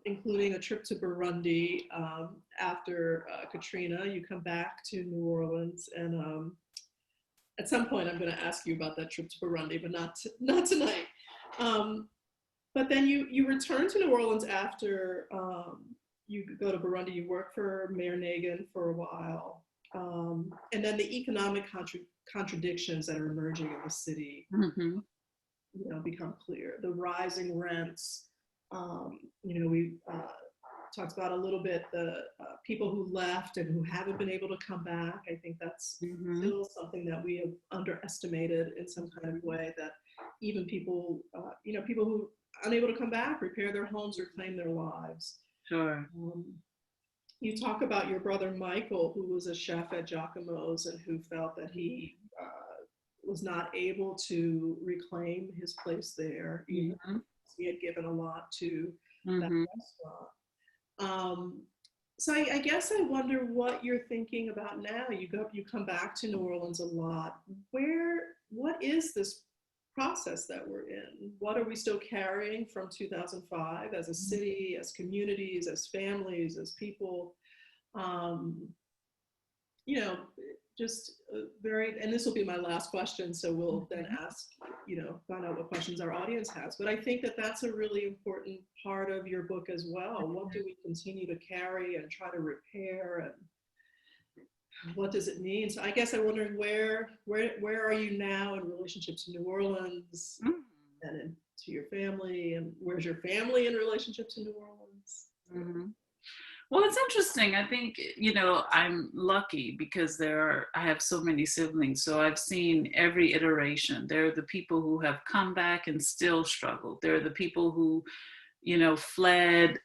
including a trip to Burundi after Katrina. You come back to New Orleans, and at some point I'm going to ask you about that trip to Burundi, but not tonight. But then you return to New Orleans after you go to Burundi. You work for Mayor Nagin for a while. And then the economic contradictions that are emerging in the city, Mm-hmm. you know, become clear. The rising rents, you know, we talked about a little bit the people who left and who haven't been able to come back. I think that's Mm-hmm. still something that we have underestimated in some kind of way, that even people, you know, people who are unable to come back, repair their homes, reclaim their lives. Sure. You talk about your brother Michael, who was a chef at Giacomo's and who felt that he was not able to reclaim his place there. Mm-hmm. He had given a lot to that Mm-hmm. restaurant. So I guess I wonder what you're thinking about now. You come back to New Orleans a lot. What is this process that we're in? What are we still carrying from 2005 as a city, as communities, as families, as people? You know, just very, and this will be my last question, so we'll then ask, you know, find out what questions our audience has. But I think that that's a really important part of your book as well. What do we continue to carry and try to repair, and what does it mean? So I guess I'm wondering where are you now in relationship to New Orleans and to your family, and where's your family in relationship to New Orleans? Mm-hmm. Well, it's interesting. I think, you know, I'm lucky because I have so many siblings. So I've seen every iteration. There are the people who have come back and still struggled. There are the people who, you know, fled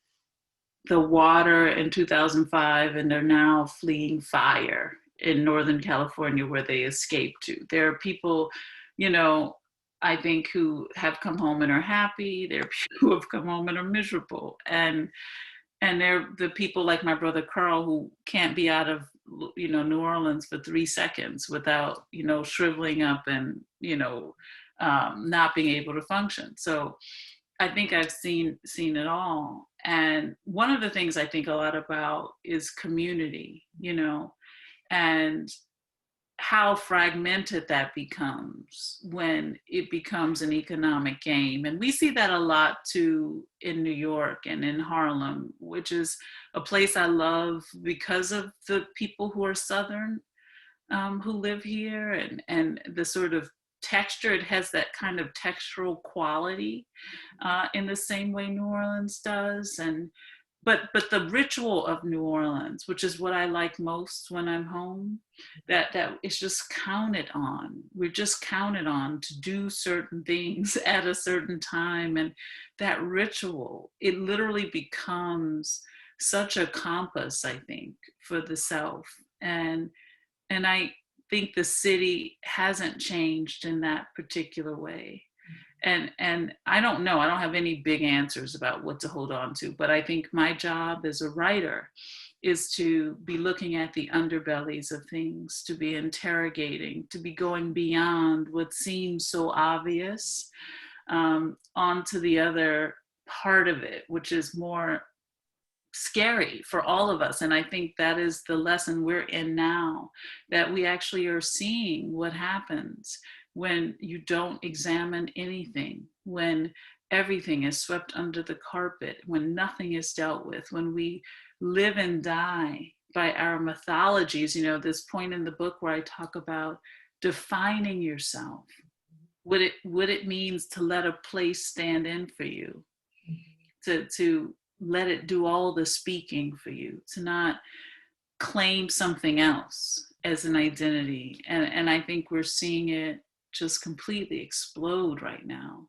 the water in 2005 and they're now fleeing fire in Northern California where they escaped to. There are people, you know, I think who have come home and are happy. There are people who have come home and are miserable. And they're the people like my brother Carl who can't be out of, you know, New Orleans for 3 seconds without, you know, shriveling up and, you know, not being able to function. So I think I've seen it all. And one of the things I think a lot about is community, you know, and how fragmented that becomes when it becomes an economic game. And we see that a lot too in New York and in Harlem, which is a place I love because of the people who are Southern, who live here, and the sort of texture. It has that kind of textural quality in the same way New Orleans does. But the ritual of New Orleans, which is what I like most when I'm home, that is just counted on. We're just counted on to do certain things at a certain time. And that ritual, it literally becomes such a compass, I think, for the self. And I think the city hasn't changed in that particular way. And I don't know, I don't have any big answers about what to hold on to, but I think my job as a writer is to be looking at the underbellies of things, to be interrogating, to be going beyond what seems so obvious, onto the other part of it, which is more scary for all of us. And I think that is the lesson we're in now, that we actually are seeing what happens when you don't examine anything, when everything is swept under the carpet, when nothing is dealt with, when we live and die by our mythologies. You know, this point in the book where I talk about defining yourself, what it means to let a place stand in for you, to let it do all the speaking for you, to not claim something else as an identity. And I think we're seeing it just completely explode right now,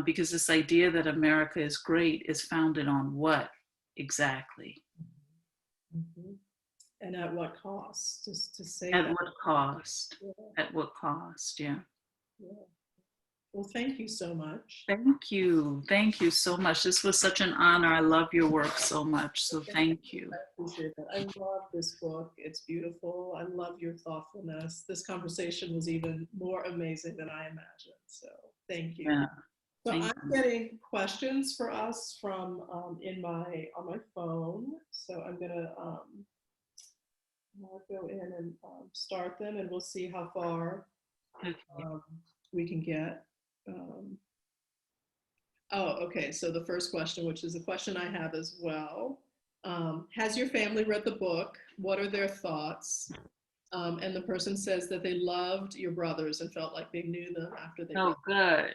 because this idea that America is great is founded on what exactly? Mhm. And at what cost? Just to say At that. what cost? Yeah, At what cost? Yeah. yeah. Well, thank you so much. Thank you. Thank you so much. This was such an honor. I love your work so much. So thank you. I appreciate that. I love this book. It's beautiful. I love your thoughtfulness. This conversation was even more amazing than I imagined. So thank you. Yeah. So Thank I'm getting questions for us from on my phone. So I'm gonna I'll go in and start them, and we'll see how far you. Okay. we can get. Um, oh, okay. So the first question, which is a question I have as well. Has your family read the book? What are their thoughts? And the person says that they loved your brothers and felt like they knew them after they Oh, read. good.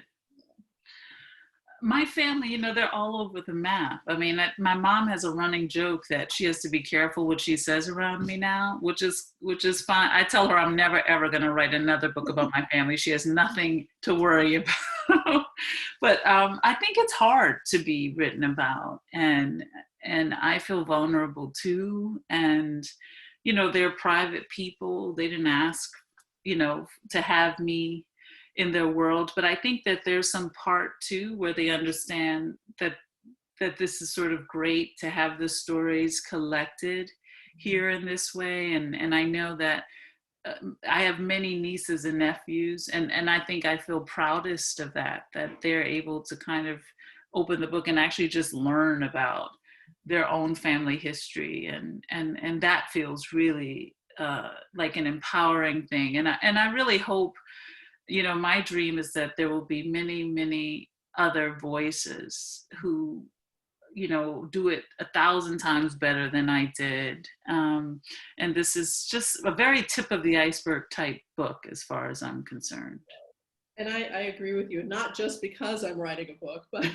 My family, they're all over the map. I mean, my mom has a running joke that she has to be careful what she says around me now, which is fine. I tell her I'm never ever going to write another book about my family. She has nothing to worry about. But I think it's hard to be written about, and I feel vulnerable too. And they're private people. They didn't ask, to have me in their world, but I think that there's some part too where they understand that this is sort of great to have the stories collected here in this way. And I know that I have many nieces and nephews, and I think I feel proudest of that they're able to kind of open the book and actually just learn about their own family history, and that feels really like an empowering thing. And I really hope, my dream is that there will be many, many other voices who, do it 1,000 times better than I did. And this is just a very tip of the iceberg type book as far as I'm concerned. And I agree with you, not just because I'm writing a book, but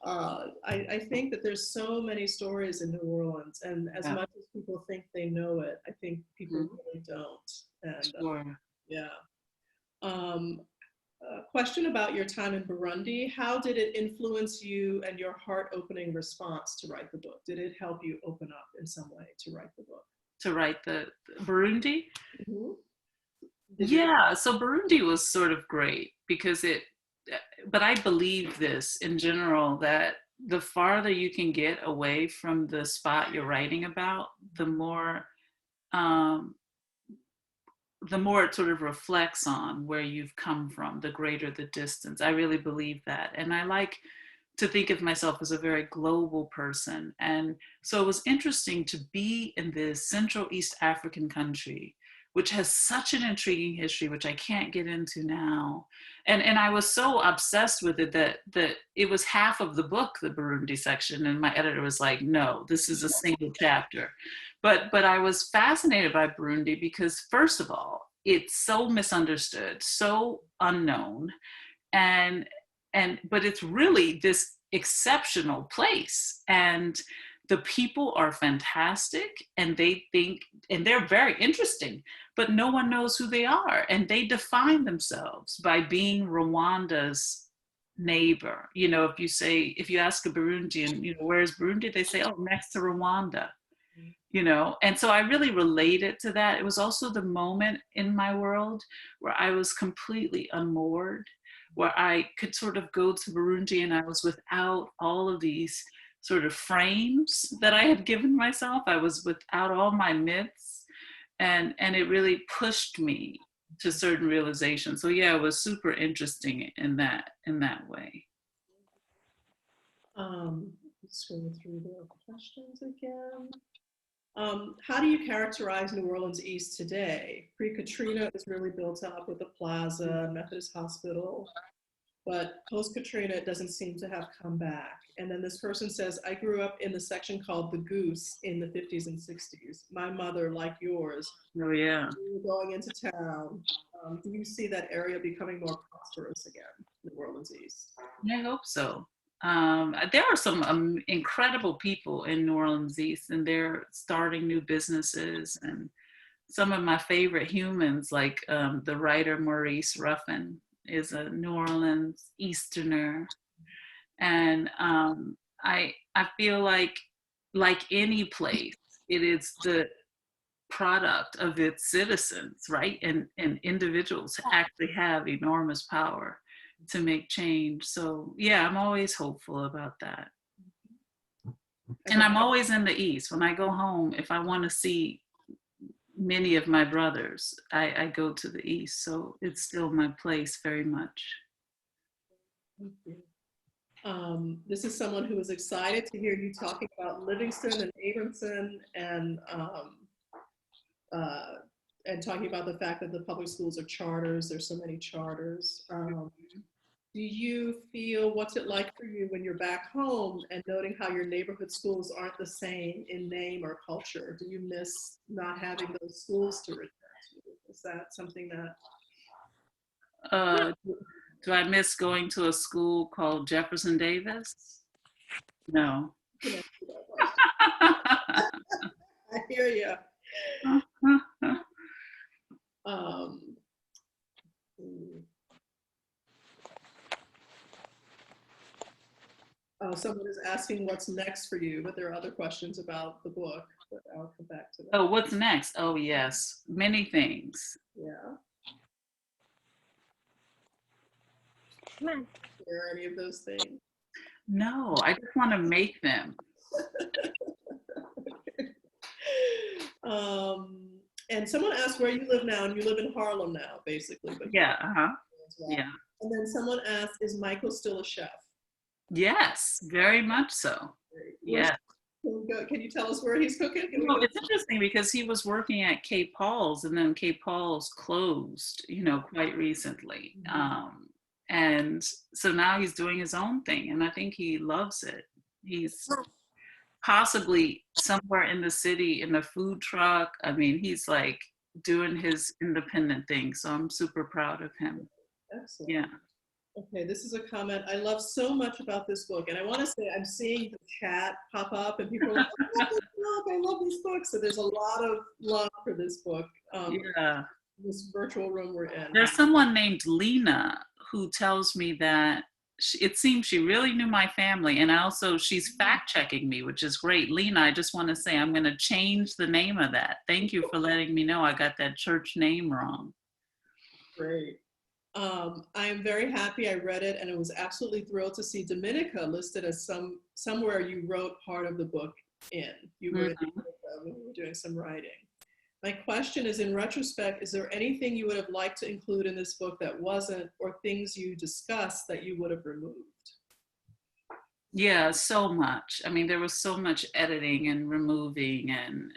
I think that there's so many stories in New Orleans, and as Yeah. much as people think they know it, I think people Mhm. really don't. And Sure. yeah. Um, question about your time in Burundi. How did it influence you and your heart-opening response to write the book? Did it help you open up in some way to write the book? To write the Burundi? Mhm. Did you? Yeah, so Burundi was sort of great because but I believe this in general, that the farther you can get away from the spot you're writing about, um, the more it sort of reflects on where you've come from, the greater the distance. I really believe that. And I like to think of myself as a very global person. And so it was interesting to be in this Central East African country, which has such an intriguing history, which I can't get into now. And I was so obsessed with it that it was half of the book, the Burundi section. And my editor was like, no, this is a single chapter. But I was fascinated by Burundi because, first of all, it's so misunderstood, so unknown, and but it's really this exceptional place, and the people are fantastic, and they're very interesting, but no one knows who they are, and they define themselves by being Rwanda's neighbor. If you ask a Burundian, where's Burundi, they say, oh, next to Rwanda. And so I really related to that. It was also the moment in my world where I was completely unmoored, where I could sort of go to Burundi and I was without all of these sort of frames that I had given myself. I was without all my myths, and it really pushed me to certain realizations. So yeah, it was super interesting in that way. Let's go through the questions again. How do you characterize New Orleans East today? Pre-Katrina is really built up with the plaza, Methodist Hospital, but post-Katrina, it doesn't seem to have come back. And then this person says, I grew up in the section called the Goose in the 50s and 60s. My mother, like yours, Oh yeah. we were going into town. Do you see that area becoming more prosperous again, New Orleans East? I hope so. There are some incredible people in New Orleans East, and they're starting new businesses. And some of my favorite humans, like the writer Maurice Ruffin, is a New Orleans Easterner, and I feel like like any place, it is the product of its citizens, right? And individuals actually have enormous power to make change. So yeah, I'm always hopeful about that. And I'm always in the East. When I go home, if I want to see many of my brothers, I go to the East. So it's still my place very much. Thank you. This is someone who was excited to hear you talking about Livingston and Abramson and talking about the fact that the public schools are charters. There's so many charters. Do you feel, what's it like for you when you're back home and noting how your neighborhood schools aren't the same in name or culture? Do you miss not having those schools to return to? Is that something that? Do I miss going to a school called Jefferson Davis? No. I hear you. Someone is asking what's next for you, but there are other questions about the book, but I'll come back to that. Oh, what's next? Oh, yes, many things. Yeah. Come on. Are any of those things? No, I just want to make them. And someone asked where you live now, and you live in Harlem now, basically. But yeah, well. Yeah. And then someone asked, is Michael still a chef? Yes, very much so. Yeah. Can you tell us where he's cooking? Well, it's interesting because he was working at Cape Paul's, and then Cape Paul's closed, quite recently. And so now he's doing his own thing, and I think he loves it. He's possibly somewhere in the city in a food truck. I mean, he's like doing his independent thing. So I'm super proud of him. Excellent. Yeah. Okay, this is a comment I love so much about this book. And I want to say I'm seeing the chat pop up and people are like, I love this book, I love this book. So there's a lot of love for this book. Yeah. This virtual room we're in. There's someone named Lena who tells me that it seems she really knew my family, and also she's fact checking me, which is great. Lena, I just want to say I'm going to change the name of that. Thank you for letting me know I got that church name wrong. Great. I am very happy I read it, and I was absolutely thrilled to see Dominica listed as somewhere you wrote part of the book in. You were in Dominica when we were doing some writing. My question is, in retrospect, is there anything you would have liked to include in this book that wasn't, or things you discussed that you would have removed? Yeah, so much. I mean, there was so much editing and removing, and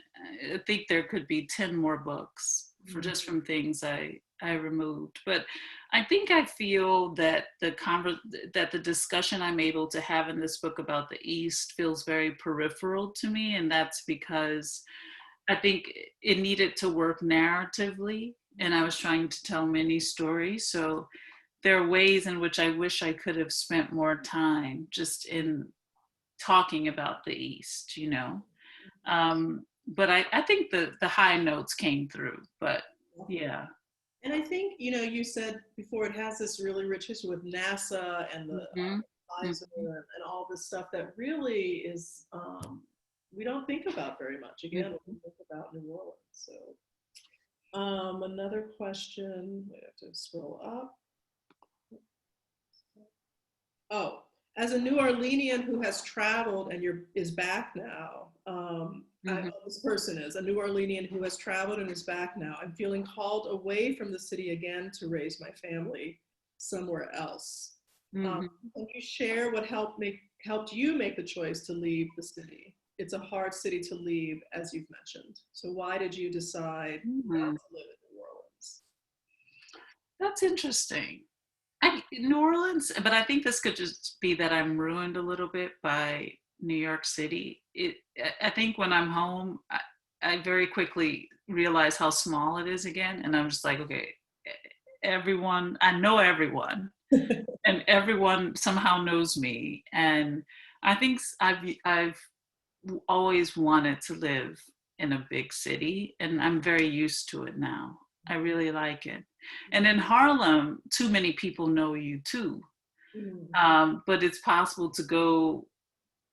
I think there could be 10 more books for just from things I removed. But I think I feel that the discussion I'm able to have in this book about the East feels very peripheral to me, and that's because I think it needed to work narratively, and I was trying to tell many stories. So there are ways in which I wish I could have spent more time just in talking about the East, But I think the high notes came through, but yeah. And I think, you said before, it has this really rich history with NASA and the Pfizer and all this stuff that really is, we don't think about very much. Again, we think about New Orleans. So another question, we have to scroll up. Oh, as a New Orleanian who has traveled and is back now, this person is a New Orleanian who has traveled and is back now. I'm feeling called away from the city again to raise my family somewhere else. Can you share what helped you make the choice to leave the city? It's a hard city to leave, as you've mentioned. So why did you decide not to live in New Orleans? That's interesting. New Orleans, but I think this could just be that I'm ruined a little bit by New York City. I think when I'm home, I very quickly realize how small it is again. And I'm just like, okay, I know everyone and everyone somehow knows me. And I think I've always wanted to live in a big city, and I'm very used to it now. I really like it. And in Harlem, too many people know you too. But it's possible to go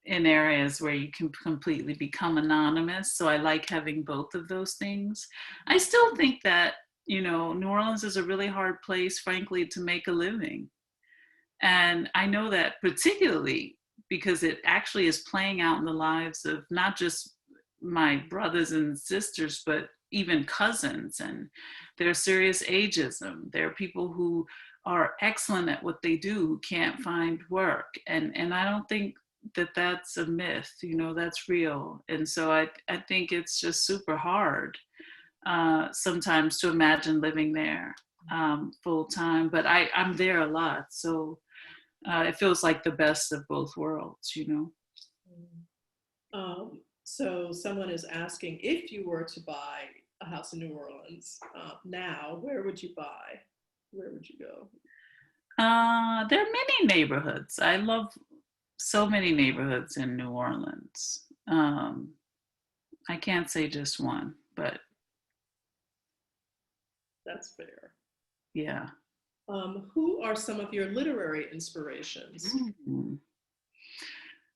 in areas where you can completely become anonymous. So I like having both of those things. I still think that, you know, New Orleans is a really hard place, frankly, to make a living. And I know that particularly because it actually is playing out in the lives of not just my brothers and sisters, but even cousins. And there's serious ageism. There are people who are excellent at what they do who can't find work. And I don't think that that's a myth, you know, that's real. And so I think it's just super hard sometimes to imagine living there full time, but I'm there a lot. So it feels like the best of both worlds, you know. So someone is asking, if you were to buy a house in New Orleans now, where would you buy? Where would you go? There are many neighborhoods. I love so many neighborhoods in New Orleans. I can't say just one, but that's fair. Yeah. Who are some of your literary inspirations? Mm-hmm.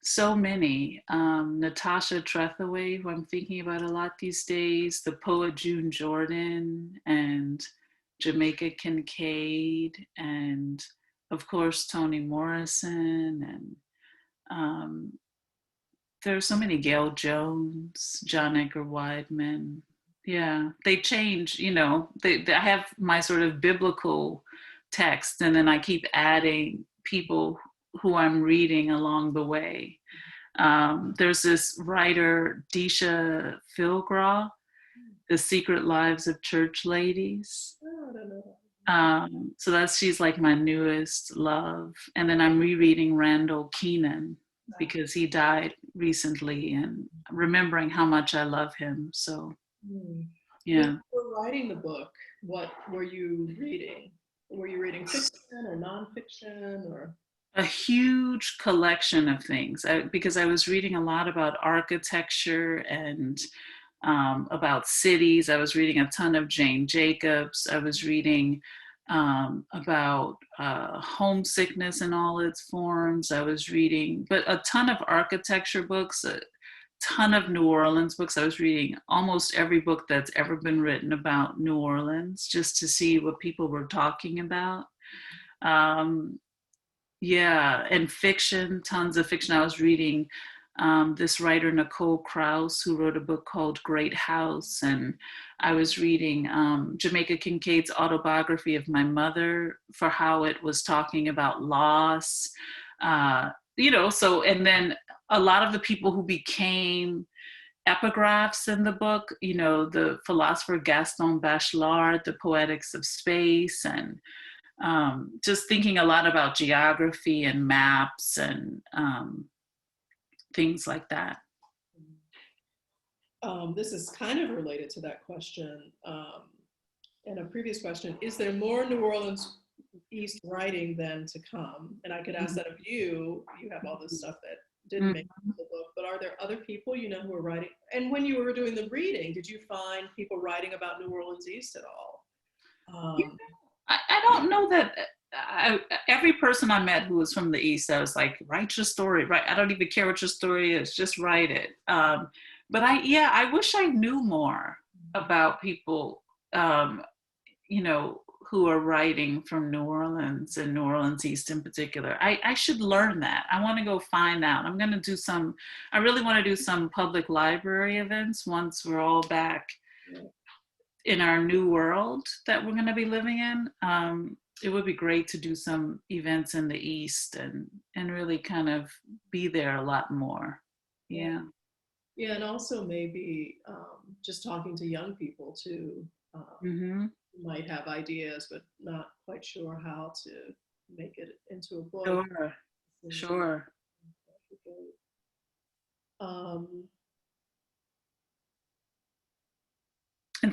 So many. Natasha Trethewey, who I'm thinking about a lot these days, the poet June Jordan, and Jamaica Kincaid, and of course Toni Morrison, and there's so many, Gail Jones, John Edgar Wideman. Yeah, they change, you know, I have my sort of biblical text, and then I keep adding people who I'm reading along the way. There's this writer, Disha Philgraw, The Secret Lives of Church Ladies. Oh, I don't know. So she's like my newest love. And then I'm rereading Randall Keenan because he died recently, and remembering how much I love him. So, yeah. When you were writing the book, what were you reading? Were you reading fiction or nonfiction or? A huge collection of things because I was reading a lot about architecture and about cities. I was reading a ton of Jane Jacobs. I was reading about homesickness in all its forms. I was reading, but a ton of architecture books, a ton of New Orleans books. I was reading almost every book that's ever been written about New Orleans just to see what people were talking about. Yeah, and fiction, tons of fiction. I was reading this writer, Nicole Krauss, who wrote a book called Great House. And I was reading Jamaica Kincaid's autobiography of my mother for how it was talking about loss. You know, so, and then a lot of the people who became epigraphs in the book, you know, the philosopher Gaston Bachelard, The Poetics of Space, and just thinking a lot about geography and maps and things like that. This is kind of related to that question and a previous question. Is there more New Orleans East writing than to come? And I could ask that of you. You have all this stuff that didn't make the book, but are there other people you know who are writing? And when you were doing the reading, did you find people writing about New Orleans East at all? I don't know that every person I met who was from the East, I was like, write your story, right? I don't even care what your story is, just write it. But I wish I knew more about people, you know, who are writing from New Orleans and New Orleans East in particular. I should learn that. I want to go find out. I'm going to do I really want to do some public library events once we're all back in our new world that we're going to be living in. It would be great to do some events in the East and really kind of be there a lot more. Yeah. Yeah, and also maybe just talking to young people too. Mm-hmm. Might have ideas, but not quite sure how to make it into a book. Sure. And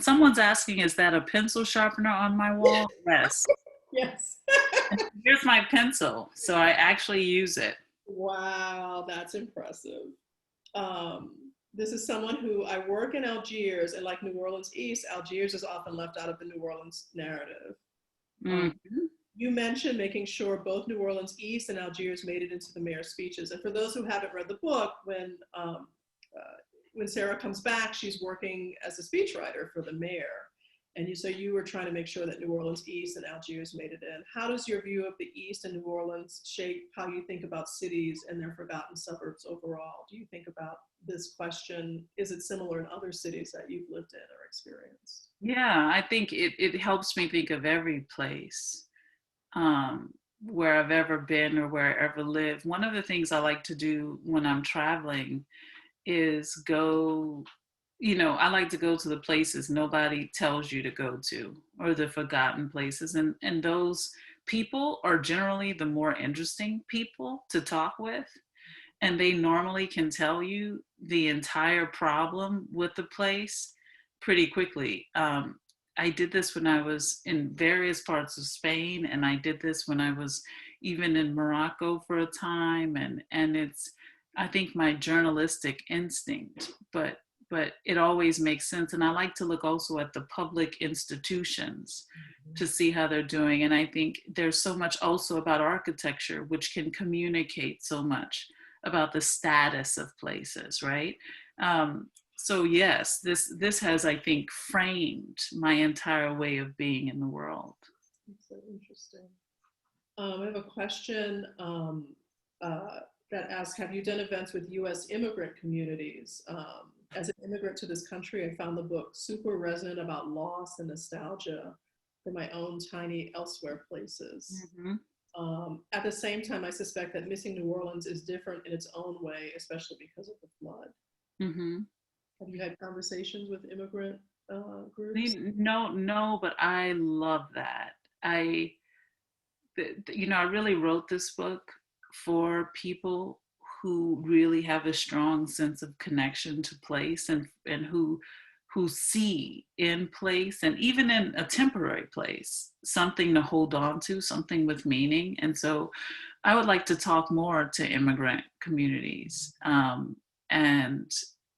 someone's asking, is that a pencil sharpener on my wall? Yes. Yes. Here's my pencil. So I actually use it. Wow, that's impressive. This is someone who I work in Algiers, and like New Orleans East, Algiers is often left out of the New Orleans narrative. Mm-hmm. You mentioned making sure both New Orleans East and Algiers made it into the mayor's speeches. And for those who haven't read the book, when Sarah comes back, she's working as a speechwriter for the mayor. And so you were trying to make sure that New Orleans East and Algiers made it in. How does your view of the East and New Orleans shape how you think about cities and their forgotten suburbs overall? Do you think about this question? Is it similar in other cities that you've lived in or experienced? Yeah, I think it helps me think of every place where I've ever been or where I ever lived. One of the things I like to do when I'm traveling is go, I like to go to the places nobody tells you to go to, or the forgotten places. And those people are generally the more interesting people to talk with. And they normally can tell you the entire problem with the place pretty quickly. I did this when I was in various parts of Spain, and I did this when I was even in Morocco for a time. And it's, I think, my journalistic instinct, but it always makes sense. And I like to look also at the public institutions to see how they're doing. And I think there's so much also about architecture, which can communicate so much about the status of places, right? So yes, this has, I think, framed my entire way of being in the world. That's so interesting. I have a question that asks, have you done events with U.S. immigrant communities? As an immigrant to this country, I found the book super resonant about loss and nostalgia for my own tiny elsewhere places. Mm-hmm. At the same time, I suspect that missing New Orleans is different in its own way, especially because of the flood. Mm-hmm. Have you had conversations with immigrant groups? No, but I love that. I really wrote this book for people who really have a strong sense of connection to place, and who see in place, and even in a temporary place, something to hold on to, something with meaning. And so I would like to talk more to immigrant communities. And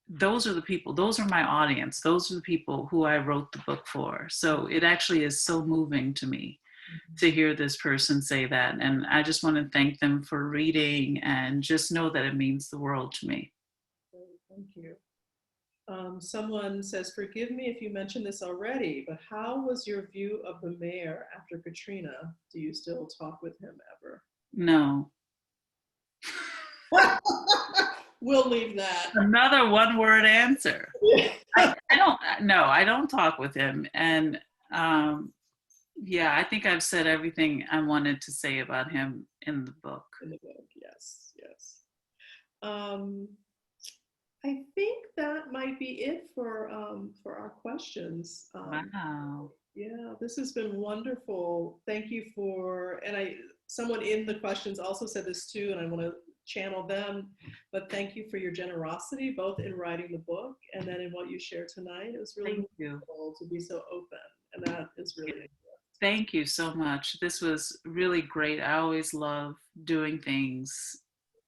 those are the people, those are my audience. Those are the people who I wrote the book for. So it actually is so moving to me to hear this person say that. And I just want to thank them for reading, and just know that it means the world to me. Thank you. Someone says, forgive me if you mentioned this already, but how was your view of the mayor after Katrina? Do you still talk with him ever? No. We'll leave that. Another one-word answer. I don't talk with him. And yeah, I think I've said everything I wanted to say about him in the book. In the book, yes, yes. I think that might be it for our questions. Wow. Yeah, this has been wonderful. Thank you for, and someone in the questions also said this too, and I want to channel them, but thank you for your generosity, both in writing the book and then in what you shared tonight. It was really wonderful to be so open, and that is really. Thank you so much. This was really great. I always love doing things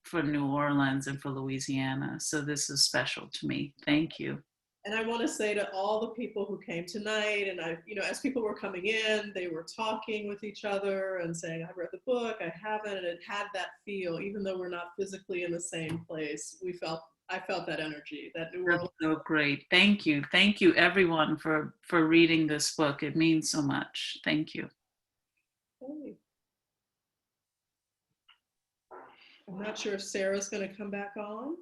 for New Orleans and for Louisiana. So this is special to me. Thank you. And I want to say to all the people who came tonight, and as people were coming in, they were talking with each other and saying, I've read the book, I haven't, and it had that feel, even though we're not physically in the same place. I felt that energy, that New Orleans. So great. Thank you. Thank you everyone for reading this book. It means so much. Thank you. Okay. I'm not sure if Sarah's going to come back on.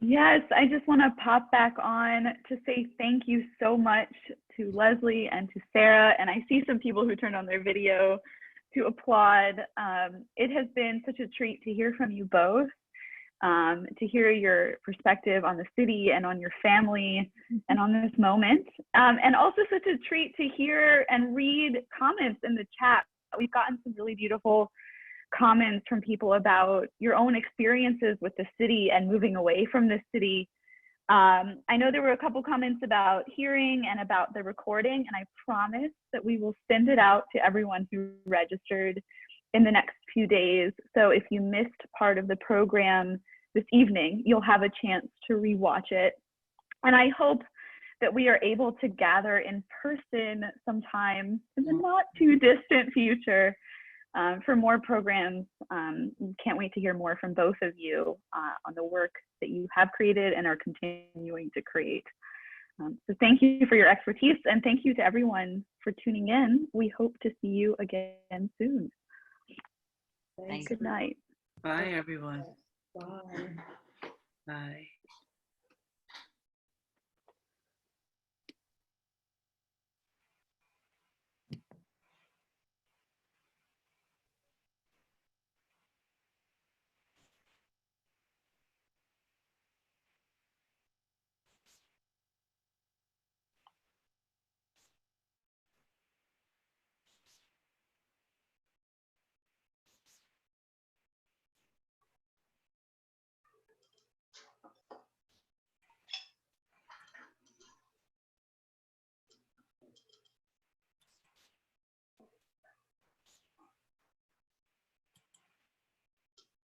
Yes, I just want to pop back on to say thank you so much to Leslie and to Sarah. And I see some people who turned on their video to applaud. It has been such a treat to hear from you both, to hear your perspective on the city and on your family and on this moment. And also such a treat to hear and read comments in the chat. We've gotten some really beautiful comments from people about your own experiences with the city and moving away from the city. I know there were a couple comments about hearing and about the recording, and I promise that we will send it out to everyone who registered in the next few days. So if you missed part of the program this evening, you'll have a chance to rewatch it. And I hope that we are able to gather in person sometime in the not too distant future for more programs. Can't wait to hear more from both of you on the work that you have created and are continuing to create. So thank you for your expertise, and thank you to everyone for tuning in. We hope to see you again soon. Thanks. Good night. Bye, everyone. Bye. Bye.